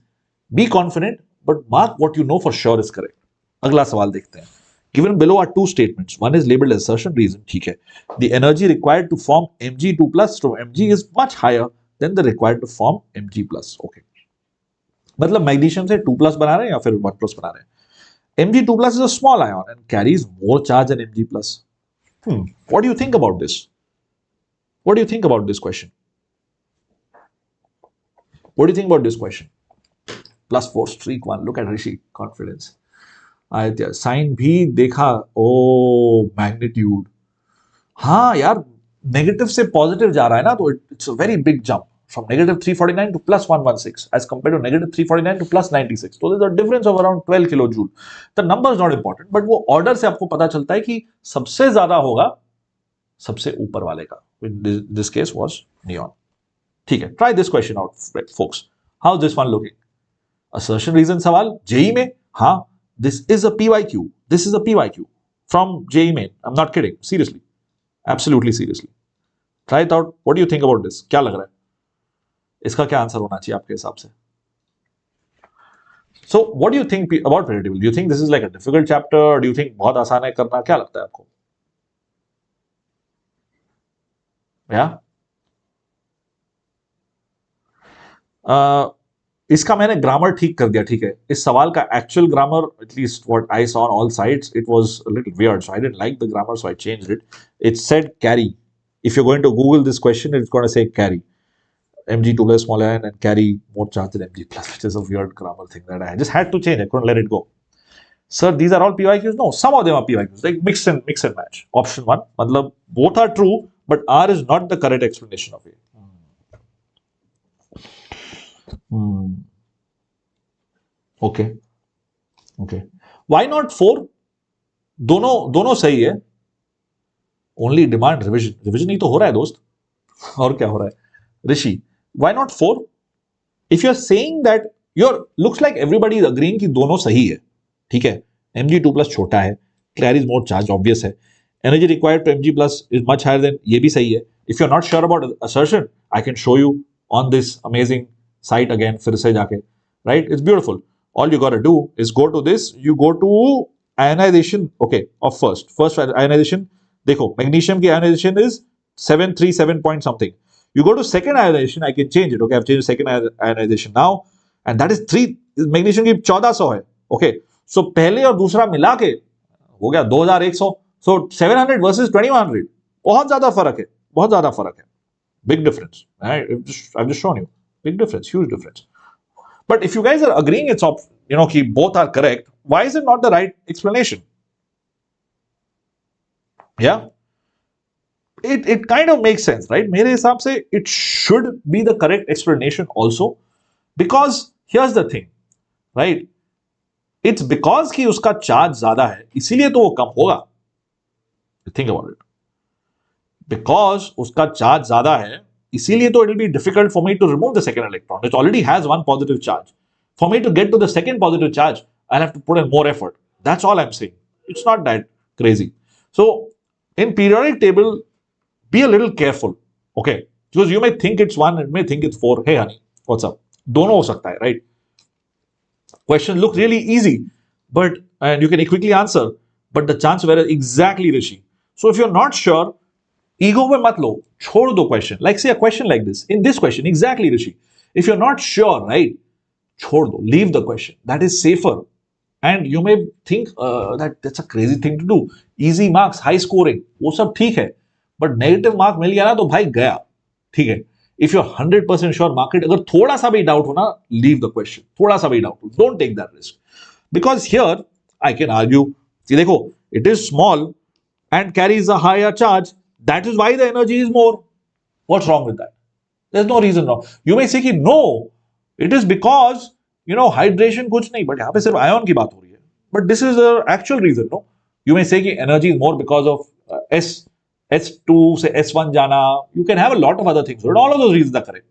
be confident, but mark what you know for sure is correct. अगला सवाल देखते हैं. Given below are two statements. One is labeled as assertion, reason. ठीक है. The energy required to form Mg2 plus from Mg is much higher than the required to form Mg plus. Okay. मतलब magnesium से 2 plus बना रहे हैं या फिर 1 plus बना रहे हैं. Mg2 plus is a small ion and carries more charge than Mg plus. What do you think about this? What do you think about this question? What do you think about this question? +4 streak 1. Look at Rishi. Confidence. Aditya, sign भी देखा. Oh magnitude. हाँ यार, negative से positive जा रहा है ना, तो it's a very big jump from -349 to +116 as compared to -349 to +96. So there's a difference of around 12 kilojoule. The number is not important, but वो ऑर्डर से आपको पता चलता है कि सबसे ज्यादा होगा सबसे ऊपर वाले का. This case was neon. ठीक है, try this question out, folks. How's this one looking? Assertion reason सवाल JEE में. हाँ, this is a PYQ. This is a PYQ from JEE main. I'm not kidding. Seriously. Absolutely seriously. Try it out. What do you think about this? क्या लग रहा है? इसका क्या answer होना चाहिए आपके हिसाब से? So what do you think about periodic table? Do you think this is like a difficult chapter? Do you think बहुत आसान है करना? क्या लगता है आपको? Yeah. इसका मैंने ग्रामर ठीक कर दिया, ठीक है. इस सवाल का actual grammar, at least what I saw on all sides, it was a little weird, so I didn't like the grammar, so I changed it. It said carry. If you're going to Google this question, it's going to say carry. Mg2 plus small n and carry more charge than Mg plus, which is a weird grammar thing that I just had to change. I couldn't let it go. Sir, these are all PYQs? No, some of them are PYQs. Like mix and match. Option 1, matlab both are true, but R is not the correct explanation of it. Okay. Why not 4? दोनों सही है. Only demand revision ही तो हो रहा है दोस्त. और क्या हो रहा है? Rishi, why not 4? If you're saying that looks like everybody is agreeing कि दोनों सही है, ठीक है. Mg2 plus छोटा है, carries more charge, obvious है. Energy required to Mg plus is much higher than, ये भी सही है. If you're not sure about assertion, I can show you on this amazing site again, फिर से जाके, right? It's beautiful. All you gotta do is go to this, you go to ionization, okay, of first ionization, देखो, magnesium की ionization is 737 point something. You go to second ionization, I can change it. Okay, I've changed second ionization now, and that is 3. Magnesium की 1400 है. Okay, so पहले और दूसरा मिला के हो गया 2100. So 700 versus 2100. बहुत ज्यादा फर्क है. Big difference. Right? I've just shown you. Big difference, huge difference. But if you guys are agreeing it's कि both are correct, why is it not the right explanation? Yeah. It kind of makes sense, right? मेरे हिसाब से it should be the correct explanation also, because here's the thing, right? It's because कि उसका charge ज्यादा है, इसीलिए तो वो कम होगा. Think about it. Because उसका चार्ज ज्यादा है, इसीलिए तो it will be difficult for me to remove the second electron. It already has one positive charge. For me to get to the second positive charge, I'll have to put in more effort. That's all I'm saying. It's not that crazy. So in periodic table, be a little careful, okay? Because you may think it's 1, and may think it's 4. Hey honey, what's up? दोनों हो सकता है, right? Question look really easy, and you can quickly answer, but the chance of error exactly, Rishi. So if you're not sure, ego में मत लो, छोड़ दो question. Like say a question like this. In this question, exactly, Rishi. If you're not sure, right? छोड़ दो, leave the question. That is safer. And you may think that's a crazy thing to do. Easy marks, high scoring, वो सब ठीक है. But negative mark मिल गया ना तो भाई गया, ठीक है. If you are 100% sure market, अगर थोड़ा सा भी डाउट हो ना, लीव द क्वेश्चन. थोड़ा सा भी डाउट हो, don't take that risk, because here I can argue कि देखो it is small and carries a higher charge, that is why the energy is more. What's wrong with that? There is no reason wrong. You may say कि no, it is because hydration कुछ नहीं, but यहां पे सिर्फ ion की बात हो रही है. But this is the actual reason. No, you may say कि energy is more because of S2 से S1 जाना. You can have a lot of other things, but all of those reasons are correct.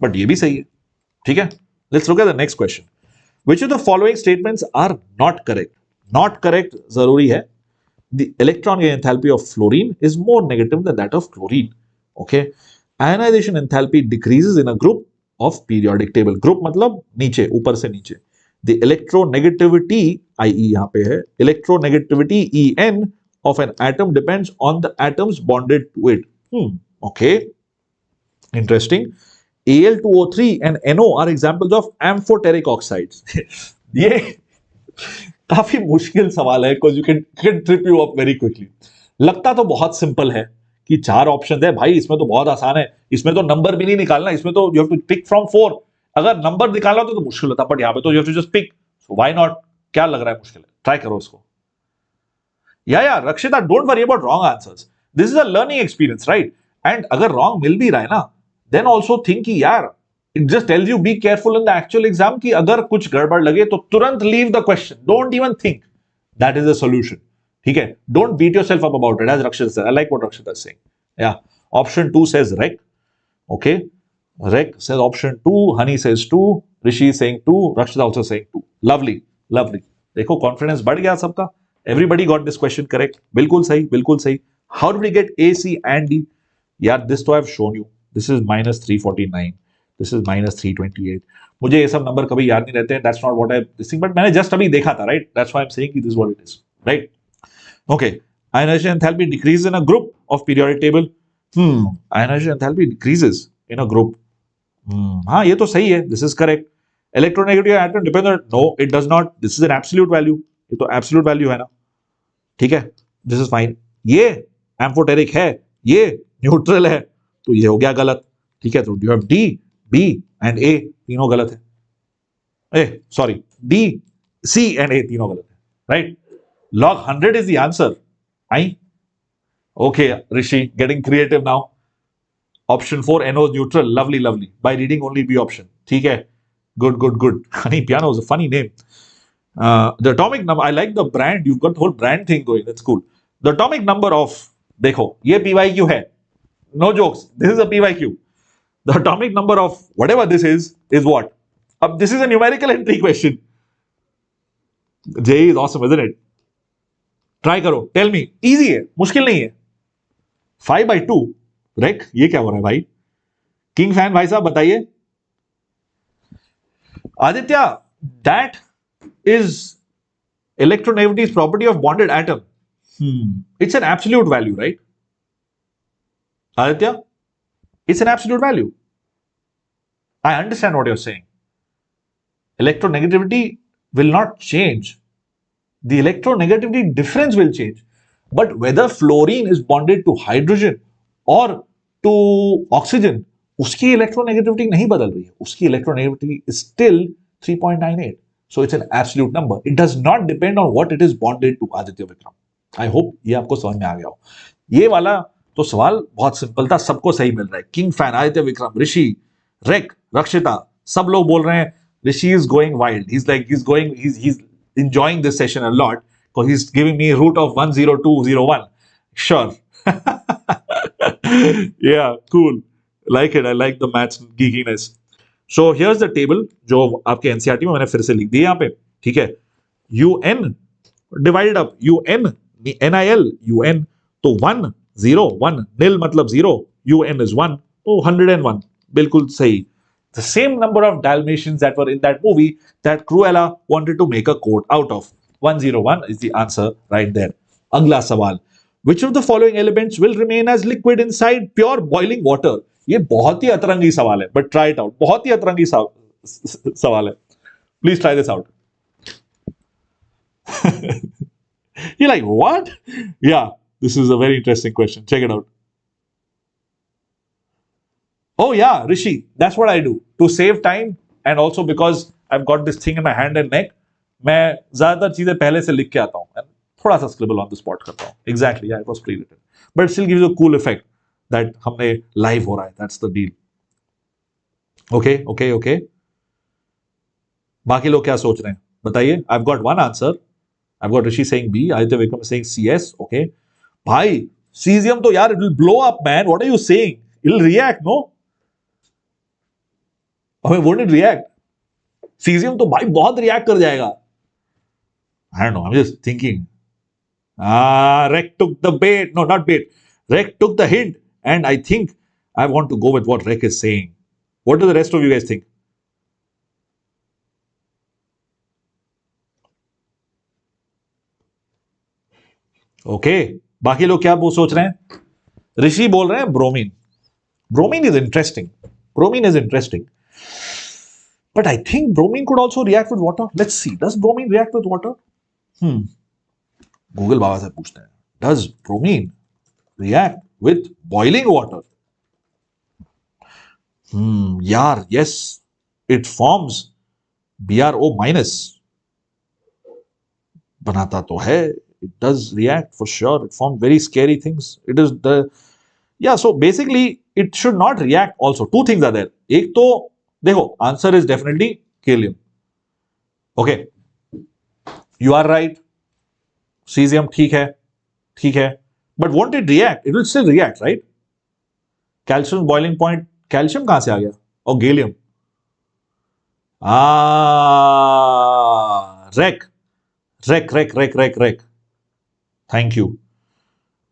But ये भी सही है, ठीक है. Let's look at the next question. Which of the following statements are not correct? Not correct जरूरी है. The electron gain enthalpy of fluorine is more negative than that of chlorine. Okay. Ionization enthalpy decreases in a group of periodic table. Group मतलब नीचे, ऊपर से नीचे. The electronegativity, i.e. यहाँ पे है, electronegativity En of an atom depends on the atoms bonded to it. Okay. Interesting. Al2O3 and NO are examples of amphoteric oxides. ये काफी मुश्किल सवाल है, because you can trip you up very quickly. लगता तो बहुत सिंपल है कि 4 ऑप्शन है भाई, इसमें तो बहुत आसान है, इसमें तो नंबर भी नहीं निकालना, इसमें तो you have to pick from 4. अगर नंबर निकालना तो मुश्किल होता, बट यहाँ पे तो you have to just pick. So why not? क्या लग रहा है मुश्किल है? ट्राई करो इसको. Yeah, Rakshita, don't worry about wrong answers. This is a learning experience, right? And अगर wrong मिल भी रहा है ना, then also think कि यार, it just tells you be careful in the actual exam कि अगर कुछ गड़बड़ लगे तो तुरंत leave the question. Don't even think. That is the solution. ठीक है? Don't beat yourself up about it, as Rakshita said. I like what Rakshita is saying. Yeah. Option 2 says rec. Okay. Rec says option 2. Honey says 2. Rishi is saying 2. Rakshita also saying 2. Lovely. Lovely. देखो confidence बढ़ गया सबका. Everybody got this question correct. बिल्कुल सही, बिल्कुल सही. How did we get A, C and D? Yeah, this to I've shown you. This is minus 349. This is -328. मुझे ये सब नंबर कभी याद नहीं रहते हैं. That's not what I think, but मैंने जस्ट अभी देखा था, right? That's why I am saying this is what it is, right? Okay. Ionization enthalpy decreases in a group of periodic table. Ionization enthalpy decreases in a group. हाँ, ये तो सही है. This is correct. Electronegativity of atom depends on, no, it does not. This is an absolute value. ये तो absolute value है ना. ठीक है. This is fine. ये amphoteric है, ये न्यूट्रल है, तो ये हो गया गलत. ठीक है. तो you have D, B and A तीनों गलत है. Sorry, D, C and A तीनों गलत है. Right? Log 100 is the answer. Okay, Rishi, getting creative now. Option 4, NO neutral. Lovely, lovely. By reading only B option. ठीक है. Good, good, good. Honey Piano is a funny name. The atomic number, I like the brand. You've got the whole brand thing going. That's cool. The atomic number of, देखो, ये PYQ है. No jokes. This is a PYQ. The atomic number of whatever this is what? This is a numerical entry question. JEE is awesome, isn't it? Try करो. Tell me. Easy है, मुश्किल नहीं है. 5/2 rake. ये क्या हो रहा है भाई? किंग फैन भाई साहब बताइए. Aditya, that is electronegativity property of bonded atom. It's an absolute value, right? Aditya, it's an absolute value. I understand what you're saying. Electronegativity will not change. The electronegativity difference will change, but whether fluorine is bonded to hydrogen or to oxygen, उसकी electronegativity नहीं बदल रही है. उसकी electronegativity is still 3.98. So it's an absolute number. It does not depend on what it is bonded to. Aditya Vikram, I hope ये आपको समझ में आ गया हो. ये वाला तो सवाल बहुत सिंपल था, सबको सही मिल रहा है. किंग फैन, आदित्य विक्रम, ऋषि, रेक, रक्षिता, सब लोग बोल रहे हैं ऋषि is going wild. He's enjoying this session a lot because he's giving me root of 10201. Sure. Yeah, cool. Like it. I like the maths geekiness. So here's the table जो आपके NCERT में मैंने फिर से लिख दी यहाँ पे. ठीक है. UN divided up. UN NIL UN तो 1 0 1 nil मतलब 0. UN is 1 तो 101. बिल्कुल सही. The same number of Dalmatians that were in that movie that Cruella wanted to make a coat out of. 101 is the answer right there. अगला सवाल. Which of the following elements will remain as liquid inside pure boiling water? ये बहुत ही अतरंगी सवाल है, but try it out. बहुत ही अतरंगी सवाल है. Please try this out. You're like, what? Yeah, this is a very interesting question. Check it out. Oh yeah, Rishi, that's what I do to save time and also because I've got this thing in my hand and neck. मैं ज्यादातर चीजें पहले से लिख के आता हूँ and थोड़ा सा scribble on the spot करता हूँ. Exactly, yeah, it was pre-written, but it still gives you a cool effect that हमने live हो रहा है. That's the deal. Okay. बाकी लोग क्या सोच रहे हैं बताइए. I've got one answer. I've got Rishi saying B, Aditya Vikram saying CS. Okay, भाई cesium तो यार it will blow up, man. What are you saying? It will react, no? हमें won't it react? Cesium तो भाई बहुत react कर जाएगा. I don't know. I'm just thinking. Rek took the bait. No, not bait. Rek took the hint, and I think I want to go with what Rek is saying. What do the rest of you guys think? Okay. बाकी लोग क्या सोच रहे हैं? ऋषि बोल रहे हैं bromine. Bromine is interesting. Bromine is interesting. But I think bromine could also react with water. Let's see. Does bromine react with water? Google बाबा से पूछते हैं. Does bromine react with boiling water? यार, yes. It forms BRO minus. बनाता तो है. It does react for sure. It forms very scary things. It is the, yeah. So basically, it should not react. Also, two things are there. एक तो देखो, answer is definitely kalium. Okay, you are right. Caesium ठीक है, but won't it react? It will still react, right? Calcium boiling point, calcium कहां से आ गया? और गैलियम. रेक. Thank you.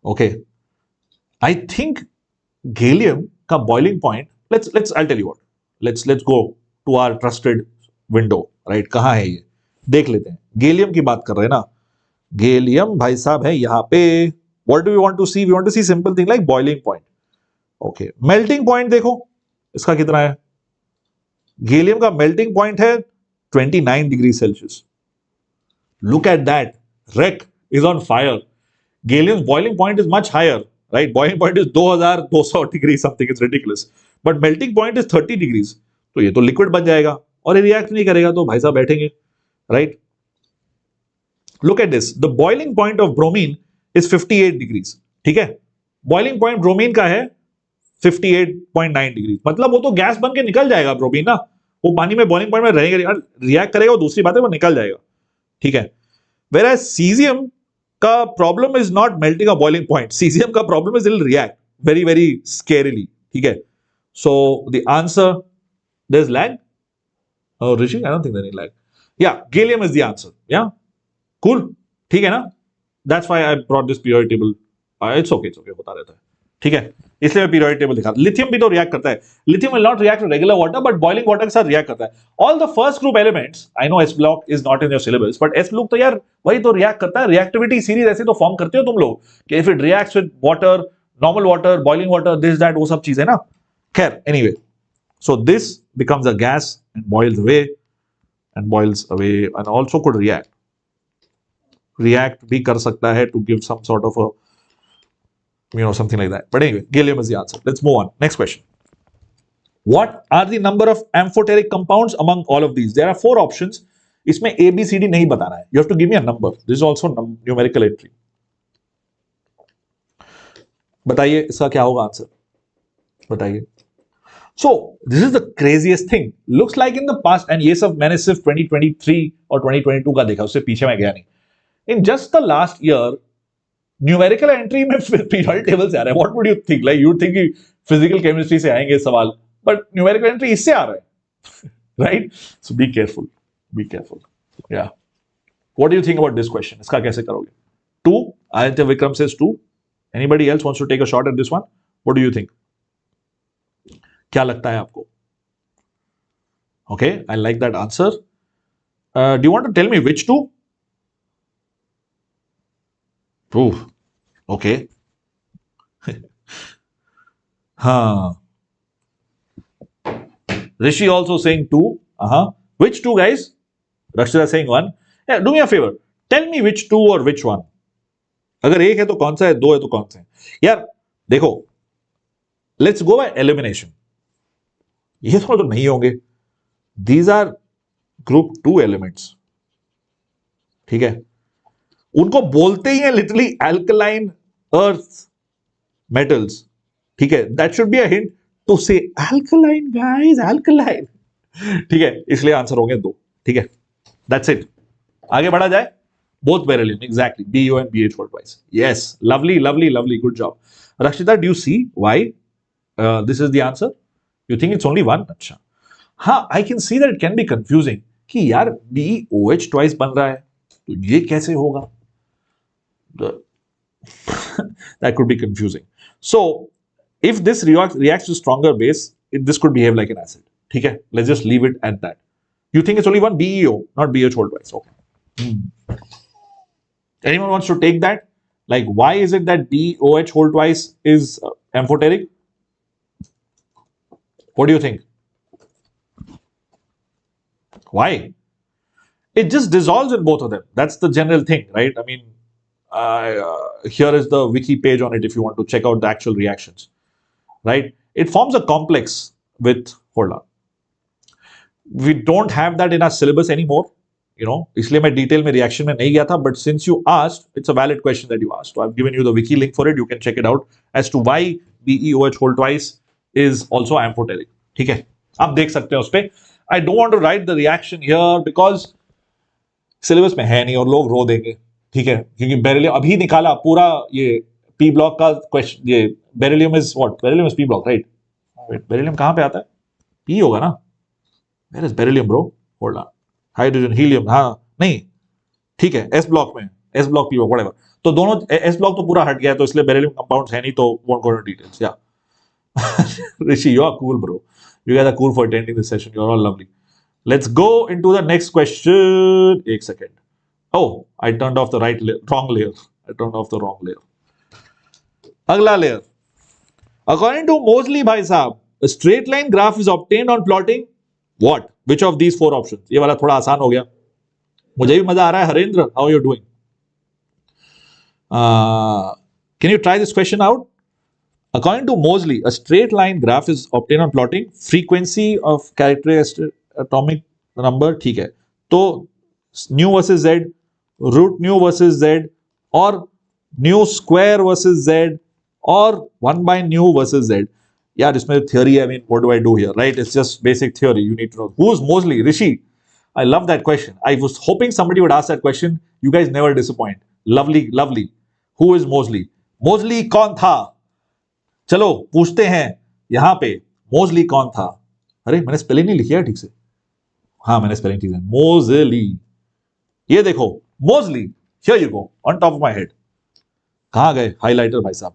Okay, I think gallium का boiling point, let's I'll tell you what. Let's go to our trusted window, right? कहां है ये, देख लेते हैं। गैलियम की बात कर रहे हैं ना, गैलियम भाई साहब है यहां पे। What do we want to see? We want to see simple thing like boiling point. Okay, melting point देखो इसका कितना है। गैलियम का मेल्टिंग पॉइंट है 29 degree Celsius. Look at that, wreck is on fire. Gallium's boiling point is much higher, right? Boiling point is 2200 degrees something, it's ridiculous. But melting point is 30 degrees. तो ये तो liquid बन जाएगा और ये react नहीं करेगा, तो भाई साहब बैठेंगे, right? Look at this, the boiling point of bromine is 58 degrees, ठीक है? बॉइलिंग पॉइंट ब्रोमीन का है 58.9 डिग्री, मतलब वो तो गैस बन के निकल जाएगा ब्रोमीन ना, वो पानी में बॉइलिंग पॉइंट में रहेगा, रिएक्ट करेगा, वो दूसरी बात है वो निकल जाएगा, ठीक है? Whereas cesium का problem is not melting a boiling point, cesium का problem is it react very very scarily, ठीक है? So the answer, there is lag, और Rishi I don't think there is lag, या गैलियम इज द आंसर, या cool, ठीक है ना? That's why I brought this periodic table, it's okay होता रहता है, ठीक है? इसलिए मैं पीरियोडिक टेबल दिखा। लिथियम भी तो रिएक्ट करता है, lithium will not react to regular water but boiling water के साथ रिएक्ट करता है। All the first group elements, I know s block is not in your syllabus, but s block तो यार वही तो रिएक्ट करता है, रिएक्टिविटी सीरीज ऐसे तो फॉर्म करते हो तुम लोग कि if it reacts with water, normal water, boiling water, this that, वो सब चीजें ना। खैर, anyway, so this becomes a gas and boils away and also could react भी कर सकता है to give some sort of a something like that. But anyway, gallium is the answer. Let's move on. Next question. What are the number of amphoteric compounds among all of these? There are 4 options. इसमें A, B, C, D नहीं बताना है. You have to give me a number. This is also numerical entry. बताइए इसका क्या होगा answer, बताइए. So this is the craziest thing. Looks like in the past, and ये सब मैंने सिर्फ 2023 और 2022 का देखा, उससे पीछे मैं गया नहीं. In just the last year, numerical entry में पीरियोडिक टेबल से आ रहा है. What would you think, like you think कि फिजिकल केमिस्ट्री से आएंगे सवाल, बट न्यूमेरिकल एंट्री इससे आ रहा है, right? So be careful, yeah. What do you think about this question? इसका कैसे करोगे? 2, Aditya Vikram says 2. Anybody else wants to take a shot at this one? What do you think, क्या लगता है आपको? Okay, I like that answer. Do you want to tell me which 2? Okay. Rishi also saying 2. Which 2, guys? Rakshita saying 1. Yeah, do me a favor. Tell me which 2 or which 1. अगर एक है तो कौन सा है, 2 है तो कौन सा है? यार देखो, let's go by elimination. ये थोड़ा तो नहीं होंगे. These are group 2 elements. ठीक है? उनको बोलते ही है लिटरली एल्कलाइन अर्थ मेटल्स, ठीक है? That should be a hint to say alkaline guys, alkaline, ठीक है? इसलिए आंसर होंगे 2, ठीक है? That's it. आगे बढ़ा जाए. Both beryllium, exactly, BeO and BH were twice. Yes, lovely, good job. Rakshita, do you see why this is the answer? You think it's only 1? अच्छा, हाँ, I can see that it can be confusing कि यार BeOH twice बन रहा है, तो ये कैसे होगा? That could be confusing. So, if this reacts to stronger base, this could behave like an acid. ठीक है? Let's just leave it at that. You think it's only 1 BeO, not BH whole twice. Okay. Anyone wants to take that? Like, why is it that BOH whole twice is amphoteric? What do you think? Why? It just dissolves in both of them. That's the general thing, right? I mean, here is the wiki page on it if you want to check out the actual reactions, right? It forms a complex with, hold on, we don't have that in our syllabus anymore, you know, इसलिए मैं detail में reaction में नहीं गया था, but since you asked, it's a valid question that you asked, so I've given you the wiki link for it. You can check it out as to why BeOH whole twice is also amphoteric. ठीक है, आप देख सकते हैं उस पे. I don't want to write the reaction here because syllabus में है नहीं और लोग रो देंगे, ठीक है? क्योंकि बेरिलियम अभी निकाला पूरा, ये पी ब्लॉक का क्वेश्चन, ये beryllium is what? Beryllium is P block, right? Beryllium कहां पे आता है? पी होगा ना? Where is beryllium bro? Hold on. Hydrogen, helium, हाँ नहीं, ठीक है, एस ब्लॉक में, S block P block, whatever. तो दोनों एस ब्लॉक तो पूरा हट गया है, तो इसलिए बेरिलियम कंपाउंड्स है नहीं, तो वोंट गो इनटू डिटेल्स. या Rishi, you are cool bro, You guys are cool for attending this session. You're all lovely. Let's go into the next question. एक second. Oh, I turned off the wrong layer. I turned off the wrong layer. अगला layer. According to Mosley भाई साहब, a straight line graph is obtained on plotting what? Which of these four options? ये वाला थोड़ा आसान हो गया. मुझे भी मजा आ रहा है. Harendra, how are you doing? Can you try this question out? According to Mosley, a straight line graph is obtained on plotting frequency of characteristic atomic number. ठीक है. तो nu versus z, root nu versus z, or nu square versus z, or 1 by nu versus z. यार इसमें theory है. I mean, what do I do here, right? It's just basic theory. You need to know. Who's Mosley? Rishi. I love that question. I was hoping somebody would ask that question. You guys never disappoint. Lovely, lovely. Who is Mosley? Mosley कौन था? चलो पूछते हैं यहां पे. Mosley कौन था? अरे मैंने स्पेलिंग नहीं लिखी है ठीक से. हाँ मैंने स्पेलिंग ठीक है. Mosley. ये देखो Mosley. Here you go. On top of my head. कहां गए हाइलाइटर भाई साहब?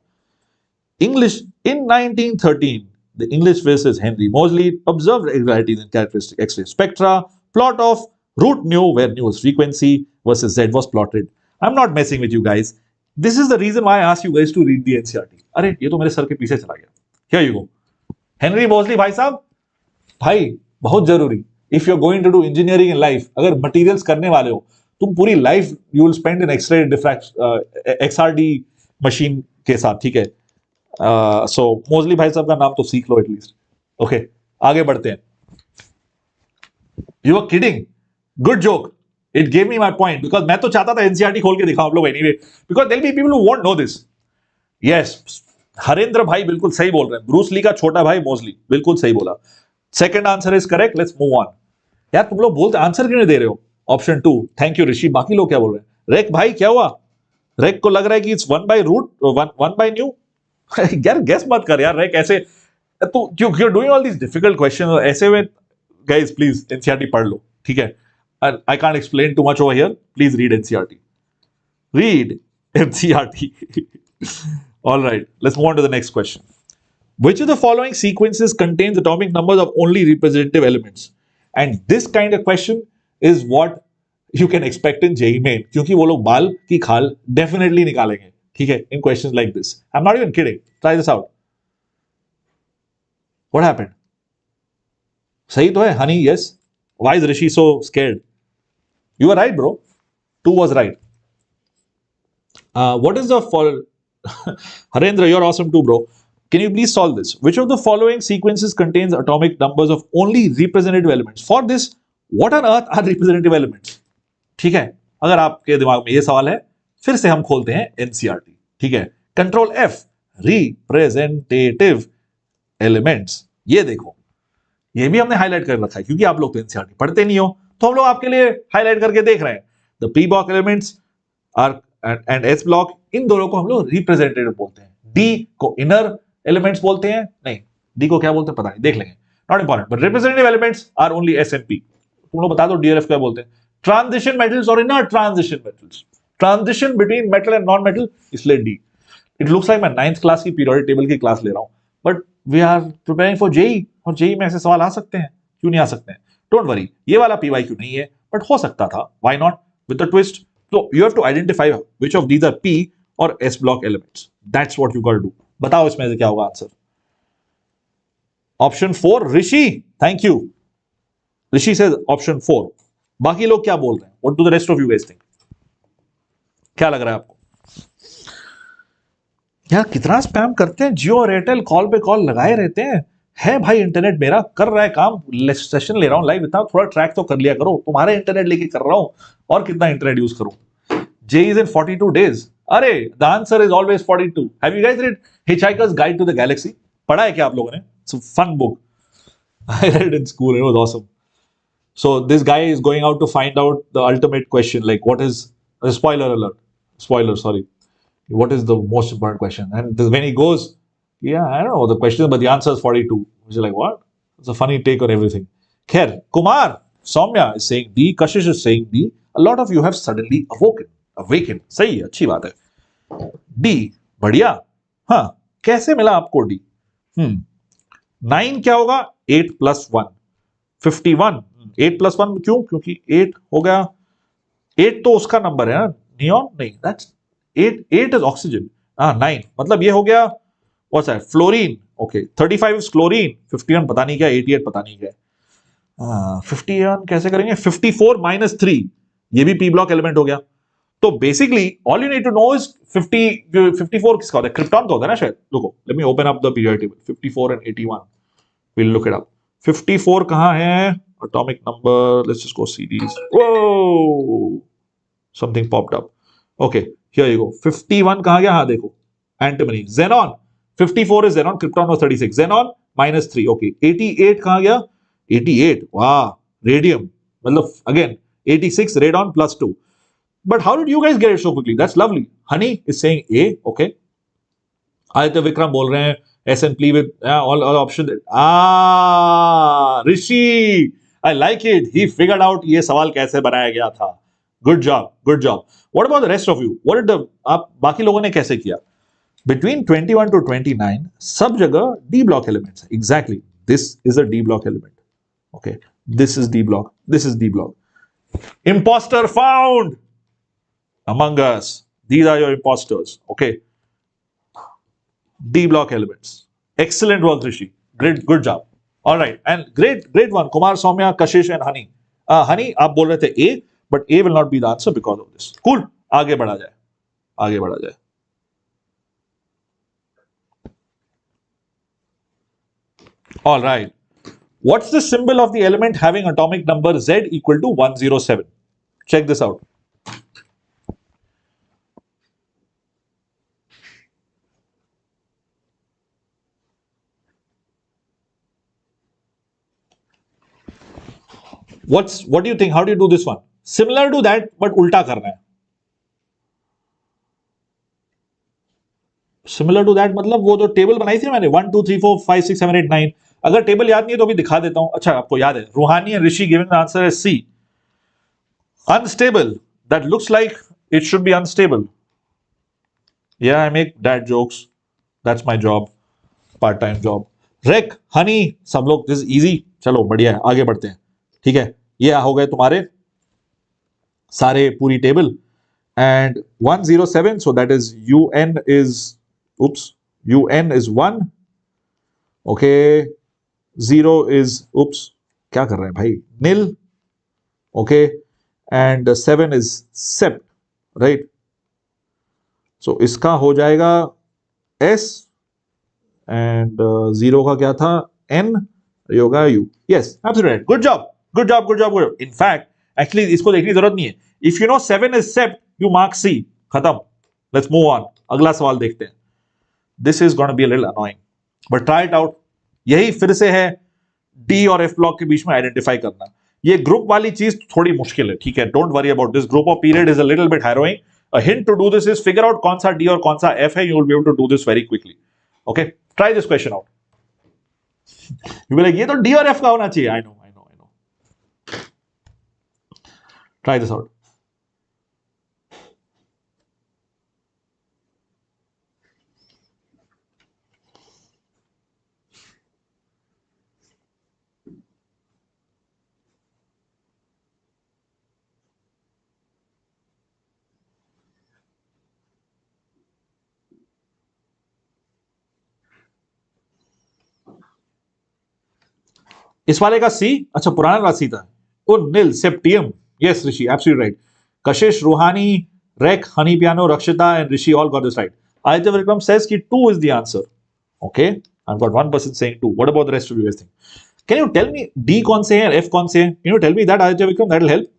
English in 1913, the English physicist Henry Moseley observed irregularities in characteristic X-ray spectra. Plot of root nu, where nu is frequency, versus z was plotted. I'm not messing with you guys. This is the reason why I asked you guys to read the NCERT. अरे ये तो मेरे sir के पीछे चला गया. Here you go. Henry Moseley भाई साहब, भाई बहुत जरूरी. If you're going to do engineering in life, अगर materials करने वाले हो, तुम पूरी life you will spend in X-ray XRD machine के साथ, ठीक है. So Moseley भाई साहब का नाम तो सीख लो एटलीस्ट. ओके आगे बढ़ते हैं. You were kidding. Good joke. It gave me my point because मैं तो चाहता था NCERT खोल के दिखाऊं आप लोग anyway because there'll be people who won't know this. Yes, Harendra भाई बिल्कुल सही बोल रहे हैं. ब्रूस ली का छोटा भाई मोस्टली बिल्कुल सही बोला. Second answer is correct. Let's move on. यार तुम लोग बोलते आंसर क्यों नहीं दे रहे हो? ऑप्शन 2. थैंक यू ऋषि. बाकी लोग क्या बोल रहे हैं? रेक भाई क्या हुआ? रेक को लग रहा है कि it's 1 by root 1 by new. यार गेस मत कर यार रेक. ऐसे तो you are doing all these difficult question. ऐसे में गाइस प्लीज एनसीईआरटी पढ़ लो, ठीक है. I can't explain too much over here. Please read NCERT. Read NCERT. All right, let's move on to the next question. Which of the following sequences contains atomic numbers of only representative elements? And this kind of question is what you can expect in JEE main, क्योंकि वो लोग बाल की खाल definitely निकालेंगे, ठीक है, in questions like this. I'm not even kidding. Try this out. What happened? सही तो है, honey? Yes. Why is Rishi so scared? You were right, bro. 2 was right. What is the Harendra, you're awesome too, bro. Can you please solve this? Which of the following sequences contains atomic numbers of only representative elements? For this, what on earth are representative elements? ठीक है, अगर आपके दिमाग में ये सवाल है, फिर से हम खोलते हैं NCERT. ठीक है, कंट्रोल F, representative elements. ये देखो, ये भी हमने हाईलाइट कर रखा है क्योंकि आप लोग तो एनसीईआरटी पढ़ते नहीं हो, तो हम लोग आपके लिए हाईलाइट करके देख रहे हैं. The P block elements are and S block, इन दोनों को हम लोग रिप्रेजेंटेटिव बोलते हैं. डी को इनर एलिमेंट्स बोलते हैं. नहीं, डी को क्या बोलते हैं पता नहीं, देख लेंगे, not important. But representative elements are only S and P. तुम लोग बता दो डीएलएफ क्या बोलते हैं. ट्रांजिशन मेटल्स और inner transition metals, transition between metal and non metal, इसलिए डी. इट लुक्स लाइक मैं 9th क्लास की पीरियोडिक टेबल की क्लास ले रहा हूं, but we are preparing for JEE, और जेई में ऐसे सवाल आ सकते हैं, क्यों नहीं आ सकते हैं? डोंट वरी, ये वाला पीवाईक्यू नहीं है, बट हो सकता था. Why not with the twist. तो you have to identify which of these are P और S block elements. That's what you got to do. बताओ इसमें से क्या होगा answer. Option 4. Rishi, thank you. Rishi says option 4. बाकी लोग क्या बोल रहे हैं? What do the rest of you guys think? क्या लग रहा है आपको? यार कितना स्पैम करते हैं. जियो और एयरटेल कॉल पे कॉल लगाए रहते हैं. है भाई इंटरनेट मेरा कर रहा है काम, सेशन ले रहा हूं लाइव, इतना थोड़ा ट्रैक तो कर लिया करो. तुम्हारे इंटरनेट लेके कर रहा हूं, और कितना इंटरनेट यूज करूं. JEE is in 42 days. अरे the answer is always 42. Have you guys read hitchhiker's guide to the galaxy? पढ़ा है क्या आप लोगों ने? It's a fun book. I read in school, it was awesome. So this guy is going out to find out the ultimate question, like what is spoiler alert, spoiler sorry, what is the most important question? And when he goes, yeah, I don't know the question, but the answer is 42. Which is like, what? It's a funny take on everything. Khair, Kumar, Soumya is saying D, Kashish is saying D. A lot of you have suddenly awakened. सही है, अच्छी बात है. D, बढ़िया. हाँ, कैसे मिला आपको D? 9 क्या होगा? 8 प्लस 1 51। 8 प्लस 1 क्यों? क्योंकि 8 हो गया, 8 तो उसका नंबर है ना, नियॉन नहीं, दैट्स 8, 8 इज ऑक्सीजन। हाँ 9 मतलब ये हो गया what's that, fluorine. Okay 35 is chlorine, 51 पता नहीं क्या, 88 पता नहीं क्या। 51 कैसे करेंगे? 54 माइनस 3, ये भी पी ब्लॉक एलिमेंट हो गया। तो basically all you need to know is 54 किसका होता है? क्रिप्टॉन का होता है ना शायद। देखो let me open up the periodic table. 54 and 81 we'll look it up. 54 कहां है? Atomic number, let's just go series. Whoa, something popped up. Okay, here you go. 51 कहां गया? हाँ देखो, antimony, xenon. 54 is xenon, krypton was 36, xenon minus 3. Okay, 88 कहां गया? 88, वाह, radium, मतलब again 86 radon plus 2. But how did you guys get it so quickly? That's lovely. Honey is saying A. Okay, Aditya Vikram बोल रहे हैं S and plea with all option. Rishi, I like it, he figured out ये सवाल कैसे बनाया गया था। Good job, good job. What about the rest of you? What did आप बाकी लोगों ने कैसे किया? बिटवीन 21 टू 29 सब जगह डी ब्लॉक एलिमेंट्स है। Exactly, this is a D block element. Okay, this is D block, this is D block. Imposter found among us. These are your imposters. Okay. D block elements. Excellent work, Rishi. Great, good job. All right, and great one. Kumar, Soumya, Kashish, and Honey. Honey, आप बोल रहे थे A, but A will not be the answer because of this. Cool. आगे बढ़ा जाए, आगे बढ़ा जाए. All right. What's the symbol of the element having atomic number Z equal to 107? Check this out. What do you think? How do you do this one? Similar to that, but उल्टा करना है. Similar to that मतलब वो जो table बनाई थी मैंने 1 2 3 4 5 6 7 8 9, अगर टेबल याद नहीं है तो अभी दिखा देता हूं. अच्छा आपको याद है, रूहानी and Rishi giving the answer is C. Unstable. That looks like it should be unstable. Yeah, I make dad jokes. That's my job. Part-time job. Rec, honey, सब लोग, this is easy. चलो बढ़िया है, आगे बढ़ते हैं. ठीक है, ये हो गए तुम्हारे सारे पूरी table. And 107, so that is UN is, oops, UN is 1. Okay, 0 is, oops, क्या कर रहे हैं भाई? Nil. Okay, and 7 is sept, right? So इसका हो जाएगा S, and 0 का क्या था? N, ये होगा U. Yes, absolutely right. Good job, good job, good job, good job. In fact, actually इसको देखने की जरूरत नहीं है. If you know 7 is sept, you mark C. खत्म. Let's move on. अगला सवाल देखते हैं. This is going to be a little annoying, but try it out. यही फिर से है D और F ब्लॉक के बीच में आइडेंटिफाई करना. ये ग्रुप वाली चीज थोड़ी मुश्किल है. ठीक है, don't worry about this. Group of period is a little bit harrowing. A hint to do this is figure out कौन सा D और कौन सा F है. You will be able to do this very quickly. Okay, try this question out. You will be like, ये तो D और F का होना चाहिए. I know. Try this out. इस वाले का सी, अच्छा पुराना वाला सी था. ओ नील सेप्टियम. यस ऋषि, एब्सोल्युटली राइट. कशिश, रूहानी, रेक, हनी पियानो, रक्षिता and Rishi all got this right. Aditya Vikram says कि 2 is the answer. Okay, I've got one person saying 2. What about the rest of you guys think? Can you tell me D कौन से हैं, F कौन से हैं? Can you tell me that, Aditya Vikram? That will help.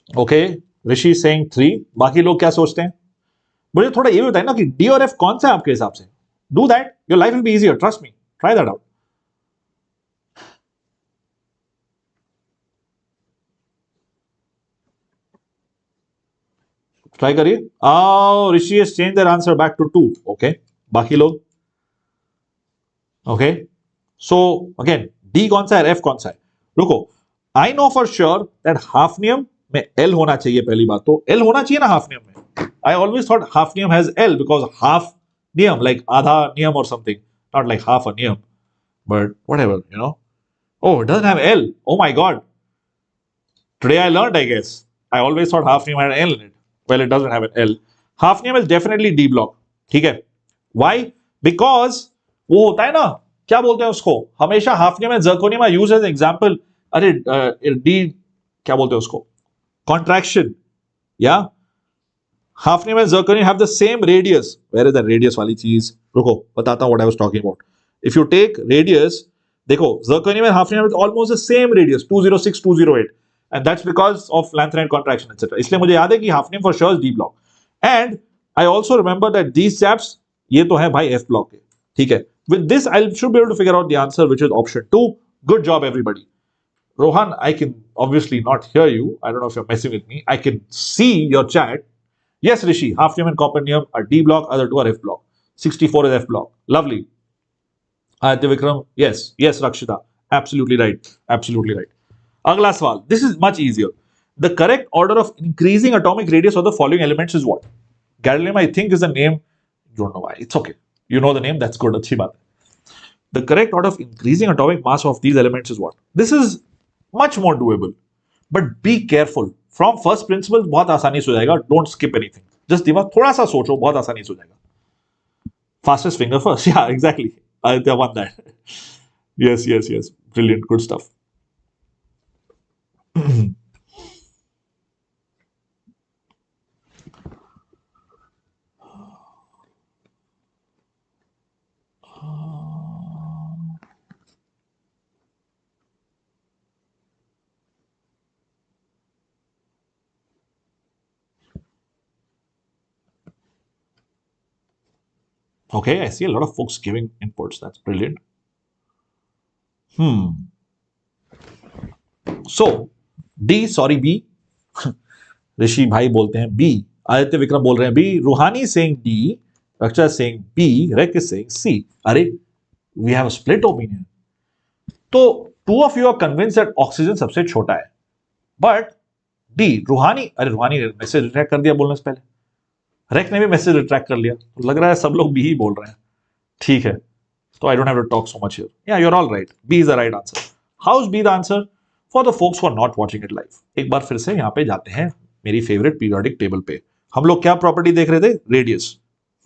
Okay, Rishi saying 3. बाकी लोग क्या सोचते हैं? मुझे थोड़ा ये भी बताइए ना कि डी और एफ कौन सा है आपके हिसाब से. Do that, your life will be easier, trust me. Try that out. Try करिए. Rishi change their answer back to 2. Okay, बाकी लोग. ओके, So again D कौन सा है, F कौन सा है? रुको, I know for sure that hafnium में L होना चाहिए, पहली बात तो L होना चाहिए ना हाफनियम में. I always thought hafnium has L because half नियम like आधा नियम or something, not like half a नियम, but whatever, you know. Oh, it doesn't have L. Oh my god. Today I learned, I guess. I always thought hafnium had an L in it. Well, it doesn't have an L. Hafnium is definitely D block. ठीक है? Why? Because वो होता है ना, क्या बोलते हैं उसको? हमेशा hafnium and zirconium are used as an example. अरे D क्या बोलते हैं उसको? Contraction. Yeah. Hafnium and zirconium have the same radius. Where is the radius वाली चीज? रुको, बताता हूँ what I was talking about. If you take radius, देखो, zirconium and hafnium have almost the same radius, 206, 208. And that's because of lanthanide contraction, etc. इसलिए मुझे याद है कि hafnium for sure is D block. And I also remember that these chaps, ये तो है भाई F block के, ठीक है? With this, I should be able to figure out the answer, which is option 2. Good job, everybody. Rohan, I can obviously not hear you. I don't know if you're messing with me. I can see your chat. Yes, Rishi, hafnium and copernicium are D block, other two are F block. 64 is F block. Lovely. Aditya Vikram, yes, yes, Rakshita, absolutely right, absolutely right. Agla sawal. This is much easier. The correct order of increasing atomic radius of the following elements is what? Gadolinium, I think, is the name. Don't know why. It's okay. You know the name. That's good. Achhi baat hai. The correct order of increasing atomic mass of these elements is what? This is much more doable. But be careful. From first principles, बहुत आसानी से हो जाएगा. Don't skip anything. Just दिमाग थोड़ा सा सोचो, बहुत आसानी से हो जाएगा. Fastest finger first. Yeah, exactly. Aditya won that. Yes, yes, yes. Brilliant. Good stuff. Okay, I see a lot of folks giving inputs. That's brilliant. So, D, sorry, B. ऋषि भाई बोलते हैं B. आदित्य विक्रम बोल रहे हैं B. रूहानी saying D. Raksha saying B. Rek is saying C. अरे, we have a split opinion. तो two of you are convinced that oxygen सबसे छोटा है. But D, रूहानी, अरे रूहानी ने मैसेज रिट्रैक्ट कर दिया बोलने से पहले. रेक ने भी मैसेज रिट्रैक्ट कर लिया. तो लग रहा है सब लोग B ही बोल रहे हैं. ठीक है. So I don't have to talk so much here. Yeah, you're all right. B is the right answer. How is B the answer? For the folks who are not watching it live. एक बार फिर से यहाँ पे जाते हैं मेरी favourite periodic table पे. हम लोग क्या प्रॉपर्टी देख रहे थे? रेडियस.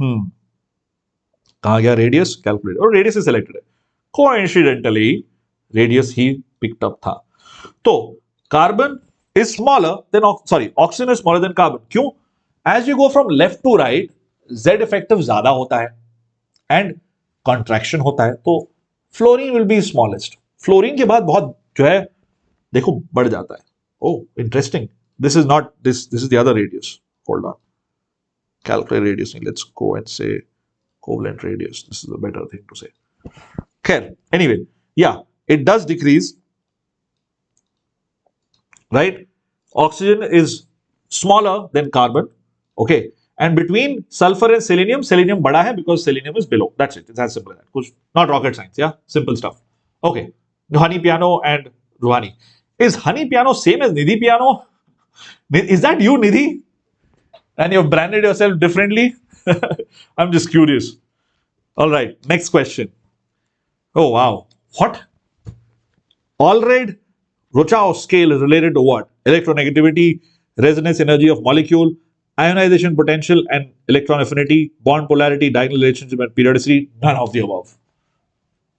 कहाँ गया रेडियस? कैलकुलेट. और रेडियस ही सिलेक्टेड है. कोइंसिडेंटली रेडियस ही पिक्ड अप था. तो carbon is smaller than oxygen is smaller than carbon. क्यों? As you go from left to right, Z effective ज्यादा होता है एंड कॉन्ट्रैक्शन होता है, तो fluorine will be smallest. Fluorine के बाद बहुत जो है देखो बढ़ जाता है. Oh interesting. This is not this is the other radius. Hold on, calculate radius. Let's go and say covalent radius. This is a better thing to say. खैर, एनीवे, या it does decrease, right? Oxygen is smaller than carbon. Okay, and between sulfur and selenium बड़ा है because selenium is below. That's it. It's as simple as that. कुछ not rocket science. Yeah, simple stuff. Okay, honey piano and Ruhani. Is honey piano same as Nidhi piano? Is that you, Nidhi? And you've branded yourself differently? I'm just curious. All right, next question. Oh wow, what? Allred Rochow scale is related to what? Electronegativity, resonance energy of molecule, ionization potential and electron affinity, bond polarity, diagonal relationship and periodicity. None of the above.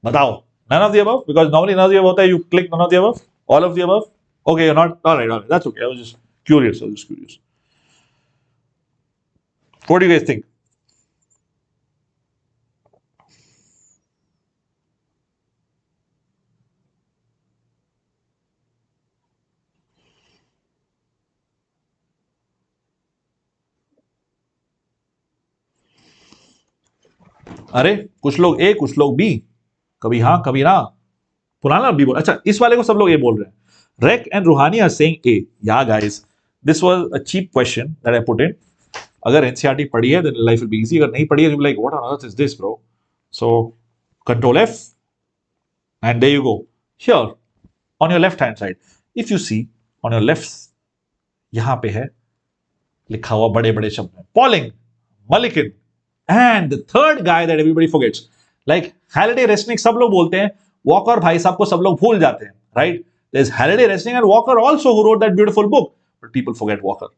Batao. None of the above? Because normally none of the above hota hai, you click none of the above. All of the above? Okay, you're not. All right. That's okay. I was just curious. What do you guys think? अरे कुछ लोग ए, कुछ लोग B, कभी हाँ कभी ना. पुराना बी बोल. अच्छा, इस वाले को सब लोग ए बोल रहे हैं. Rek and Ruhani are saying A. Yeah guys, this was a cheap question that I put in. अगर एनसीईआरटी पढ़ी है then life will be easy. अगर नहीं पढ़ी है तो like what on earth is this bro. So control F. And there you go. Here on your left hand side, if you see on your left, यहां पे है लिखा हुआ बड़े बड़े शब्द में Pauling, Mulligan, and the third guy that everybody forgets, like Halliday Resnick सब लोग बोलते हैं, Walker भाई साहब को सब लोग भूल जाते हैं, right? There's Halliday Resnick and Walker also who wrote that beautiful book, but people forget Walker,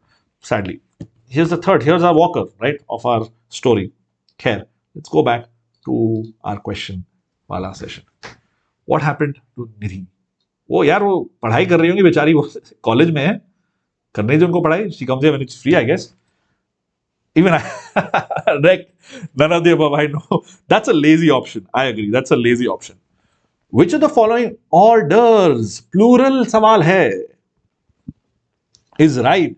sadly. Here's the third, here's our Walker, right, of our story. Here, let's go back to our question वाला session. What happened to Nidhi? वो यार वो पढ़ाई कर रही होंगी बेचारी, वो कॉलेज में है, करने जो उनको पढ़ाई, she comes here when it's free, I guess. Even I, Rick, none of the above, I know. That's a lazy option. I agree. That's a lazy option. Which of the following orders, plural सवाल है, is right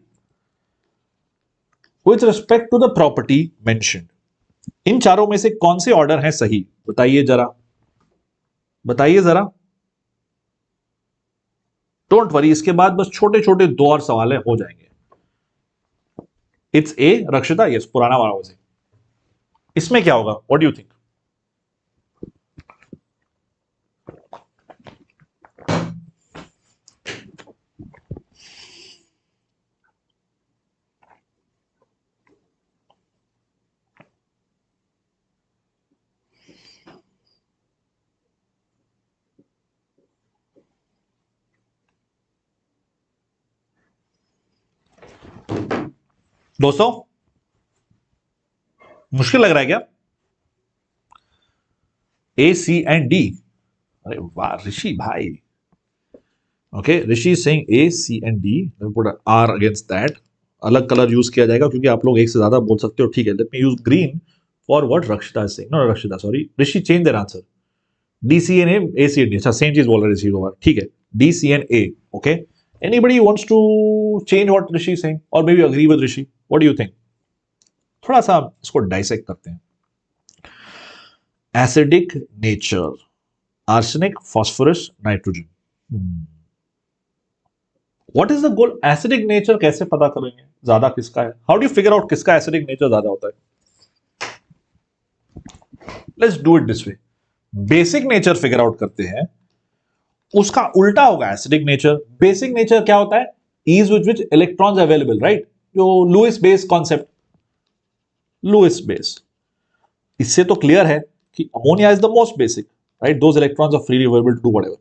with respect to the property mentioned? इन चारों में से कौन से order हैं सही? बताइए जरा, बताइए जरा. डोंट वरी, इसके बाद बस छोटे छोटे दो और सवाल है, हो जाएंगे. इट्स ए, रक्षिता, यस, पुराना वाला वाज ए. इसमें क्या होगा? What do you think? दोस्तों, मुश्किल लग रहा है क्या? A, C and D. अरे वाह ऋषि भाई. Okay, Rishi is saying A, C and D. Let me put R against that. अलग कलर यूज किया जाएगा क्योंकि आप लोग एक से ज्यादा बोल सकते हो. ठीक है, let me use green for what Rakshita is saying. No Rakshita, sorry, Rishi change their answer. D, C and A, C and D. अच्छा, सेम चीज बोल रहे ऋषि को. ठीक है, D, C and A. Okay, anybody wants to change what Rishi is saying or maybe agree with Rishi? What do you think? थोड़ा सा इसको डाइसेक्ट करते हैं. Acidic nature, arsenic, phosphorus, nitrogen. What is the goal? Acidic nature कैसे पता करेंगे ज्यादा किसका है? How do you figure out किसका एसिडिक नेचर ज्यादा होता है? Let's do it this way. Basic nature figure out करते हैं, उसका उल्टा होगा एसिडिक नेचर. बेसिक नेचर क्या होता है? Is which which electrons available, right? जो Lewis base concept, Lewis base. इससे तो क्लियर है कि ammonia is the most basic, right? Those electrons are freely available to do whatever.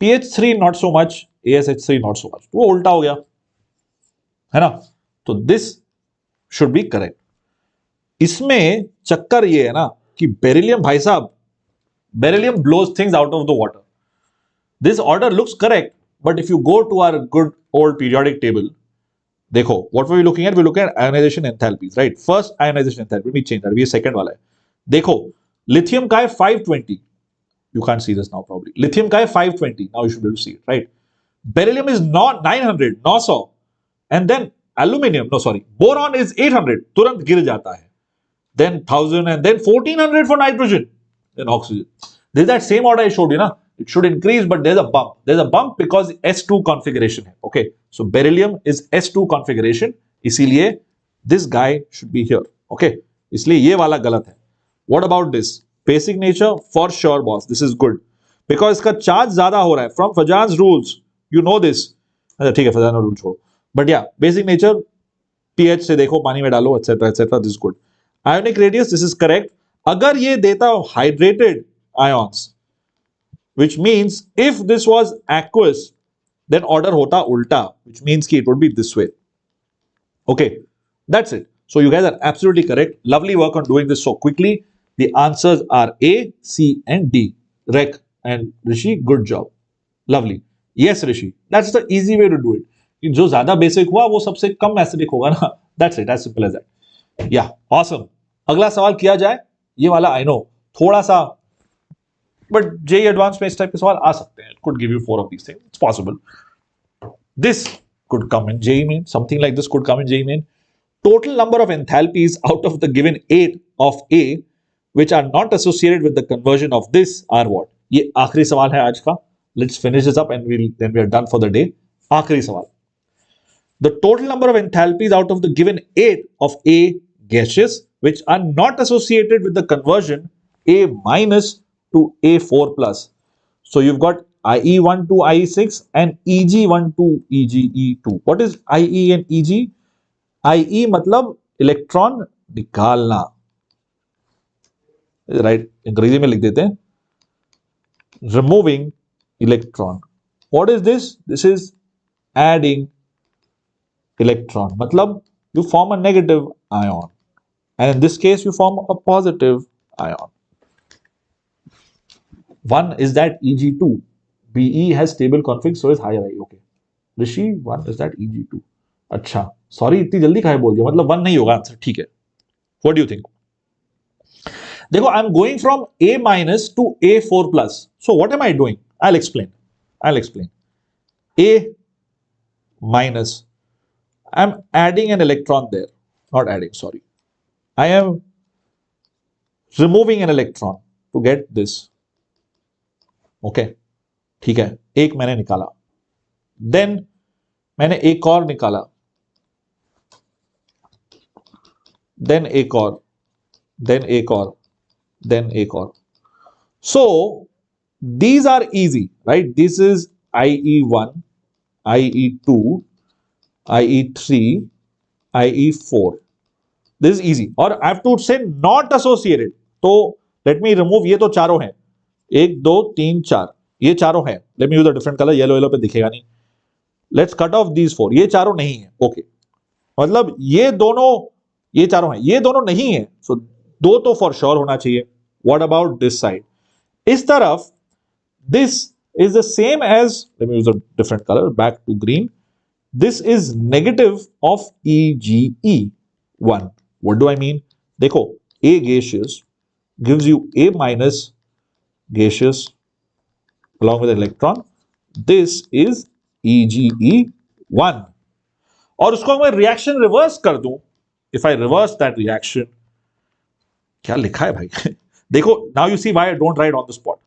pH3 not so much, ASH3 not so much. वो उल्टा हो गया है ना. तो दिस शुड बी करेक्ट. इसमें चक्कर ये है ना कि बेरिलियम, भाई साहब, beryllium blows things out of the water. This order looks correct, but if you go to our good old periodic table, देखो, what were we looking at? We're looking at ionization enthalpies, right? First ionization enthalpy, let me change that. ये second वाला है. देखो, lithium का है 520. You can't see this now probably. Lithium का है 520. Now you should be able to see it, right? Beryllium is not 900, 900. And then aluminium, no sorry, boron is 800. तुरंत गिर जाता है. Then 1000 and then 1400 for nitrogen. Then oxygen. This is that same order I showed you, na? It should increase, but there's a bump. There's a bump because S2 configuration है. Okay, so beryllium is S2 configuration. इसीलिए this guy should be here. Okay, इसलिए ये वाला गलत है. What about this? Basic nature, for sure, boss. This is good because इसका charge ज्यादा हो रहा है. From Fajan's rules, you know this. अच्छा ठीक है, Fajan रूल छोड़ो. But yeah, basic nature, pH से देखो, पानी में डालो, etc. etc. This is good. Ionic radius, this is correct. अगर ये देता hydrated ions, which means if this was aqueous, then order hota ulta, which means ki it would be this way. Okay, that's it. So you guys are absolutely correct. Lovely work on doing this so quickly. The answers are A, C and D. Rek and Rishi, good job. Lovely. Yes, Rishi. That's the easy way to do it. जो ज्यादा basic हुआ वो सबसे कम acidic होगा ना. That's it, as simple as that. Yeah, awesome. अगला सवाल किया जाए. ये वाला I know थोड़ा सा, but JEE advanced में इस टाइप के सवाल आ सकते हैं. It could give you 4 of these things. It's possible. This could come in JEE main. Something like this could come in JEE main. Total number of enthalpies out of the given 8 of A which are not associated with the conversion of this are what? ये आखिरी सवाल है आज का. Let's finish this up and then we are done for the day. आखिरी सवाल. The total number of enthalpies out of the given 8 of A gaseous which are not associated with the conversion A minus to A4 plus. So you've got IE1 to IE6 and EG1 to EGE2. What is IE and EG? IE मतलब electron निकालना, right, अंग्रेजी में लिख देते हैं removing electron. What is this? This is adding electron. मतलब you form a negative ion, and in this case you form a positive ion. One is that EG2. BE has stable config, so is higher I. Okay. Rishi, one is that EG2. अच्छा, sorry इतनी जल्दी काहे बोल दिया, मतलब one नहीं होगा answer, ठीक है. What do you think? देखो, I am going from A minus to A4 plus. So what am I doing? I'll explain. A minus. I'm adding an electron there. Not adding, sorry. I am removing an electron to get this. Okay. ठीक है, एक मैंने निकाला. Then मैंने एक और निकाला. Then एक और. Then एक और. Then एक और. So these are easy, right? This is IE1, IE2, IE3, IE4. This is easy. और I have to say not associated. तो let me remove, ये तो चारों हैं, 1 2 3 4, ये चारों हैं. Let me use a different color. Yellow पे दिखेगा नहीं. Let's cut off these 4. ये चारों नहीं है. Okay. मतलब ये दोनों, ये चारों हैं, ये दोनों नहीं है. So दो तो for sure होना चाहिए. What about this side? इस तरफ, this is the same as, let me use a different color, back to green. This is negative of EGE1. What do I mean? देखो, A gaseous gives you A minus gaseous along with an electron. This is EGE1. और उसको मैं reaction reverse कर दूं. If I reverse that reaction, क्या लिखा है भाई? देखो, now you see why I don't write on the spot.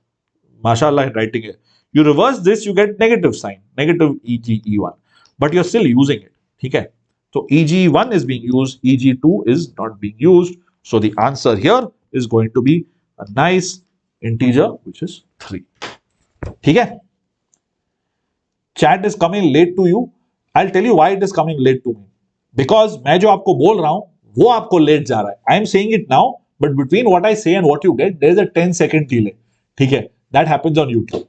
माशाल्लाह writing है. You reverse this, you get negative sign, negative EGE1, but you're still using it. ठीक है? So EGE1 is being used, EG2 is not being used. So the answer here is going to be a nice integer, which is 3. ठीक है? Chat is coming late to you. I'll tell you why it is coming late to me. Because मैं जो आपको बोल रहा हूं, वो आपको लेट जा रहा है. I am saying it now, but between what I say and what you get, there is a 10-second delay. ठीक है? That happens on YouTube.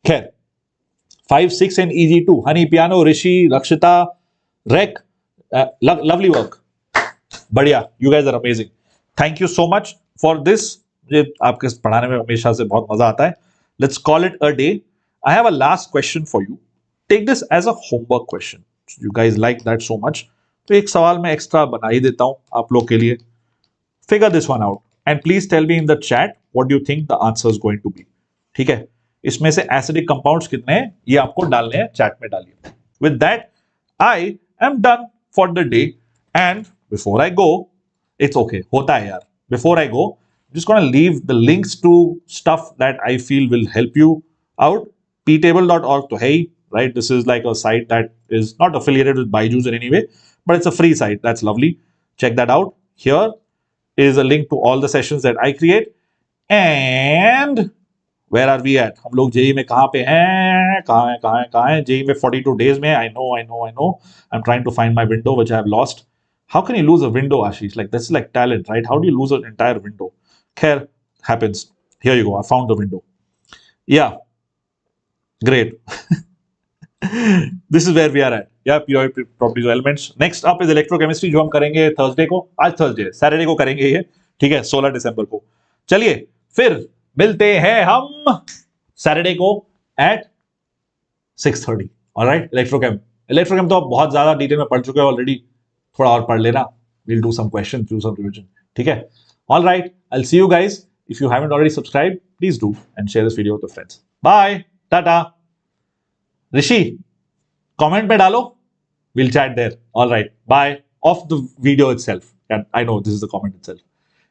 खैर, 5, 6 and EG2. Honey Piano, Rishi, Rakshita, Rek, lovely work. बढ़िया, you guys are amazing. Thank you so much for this. मुझे आपके पढ़ाने में हमेशा से बहुत मजा आता है. Let's call it a day. I have a last question for you. Take this as a homework question. You guys like that so much. तो एक सवाल मैं एक्स्ट्रा बना ही देता हूं आप लोग के लिए. Figure this one out and please tell me in the chat what do you think the answer is going to be. ठीक है? इसमें से एसिडिक कंपाउंड्स कितने हैं ये आपको डालने हैं, चैट में डालिए. With that, I am done for the day and before I go, it's okay, होता है यार. Before I go, I'm just gonna leave the links to stuff that I feel will help you out. ptable.org तो है ही, right? This is like a site that is not affiliated with Byju's in any way, but it's a free site. That's lovely. Check that out. Here is a link to all the sessions that I create. And where are we at? हम लोग JEE में कहाँ पे हैं? कहाँ हैं? JEE में 42 days में. I know. I'm trying to find my window which I have lost. How can you lose a window, Ashish? Like, that's like talent, right? How do you lose an entire window? Khair, happens. Here you go. I found the window. Yeah. Great. This is where we are at. Yeah, periodic properties of elements. Next up is electrochemistry जो हम करेंगे Thursday को. आज Thursday, Saturday को करेंगे ये. ठीक है, 16 दिसंबर को. चलिए, फिर मिलते हैं हम Saturday को at 6:30. Alright, electrochem तो आप बहुत ज्यादा डिटेल में पढ़ चुके हो ऑलरेडी. थोड़ा और पढ़ लेना. We'll do some questions, do some revision. ठीक है? Alright, I'll see you guys. If you haven't already subscribed, please do and share this video with your friends. Bye. Tata. Rishi, comment पे डालो. We'll chat there. All right. Bye. Off the video itself. And I know this is the comment itself.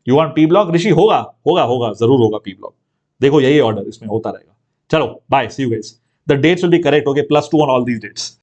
You want P block? Rishi, होगा. जरूर होगा P block. देखो यही order इसमें होता रहेगा. चलो. Bye. See you guys. The dates will be correct. Okay. +2 on all these dates.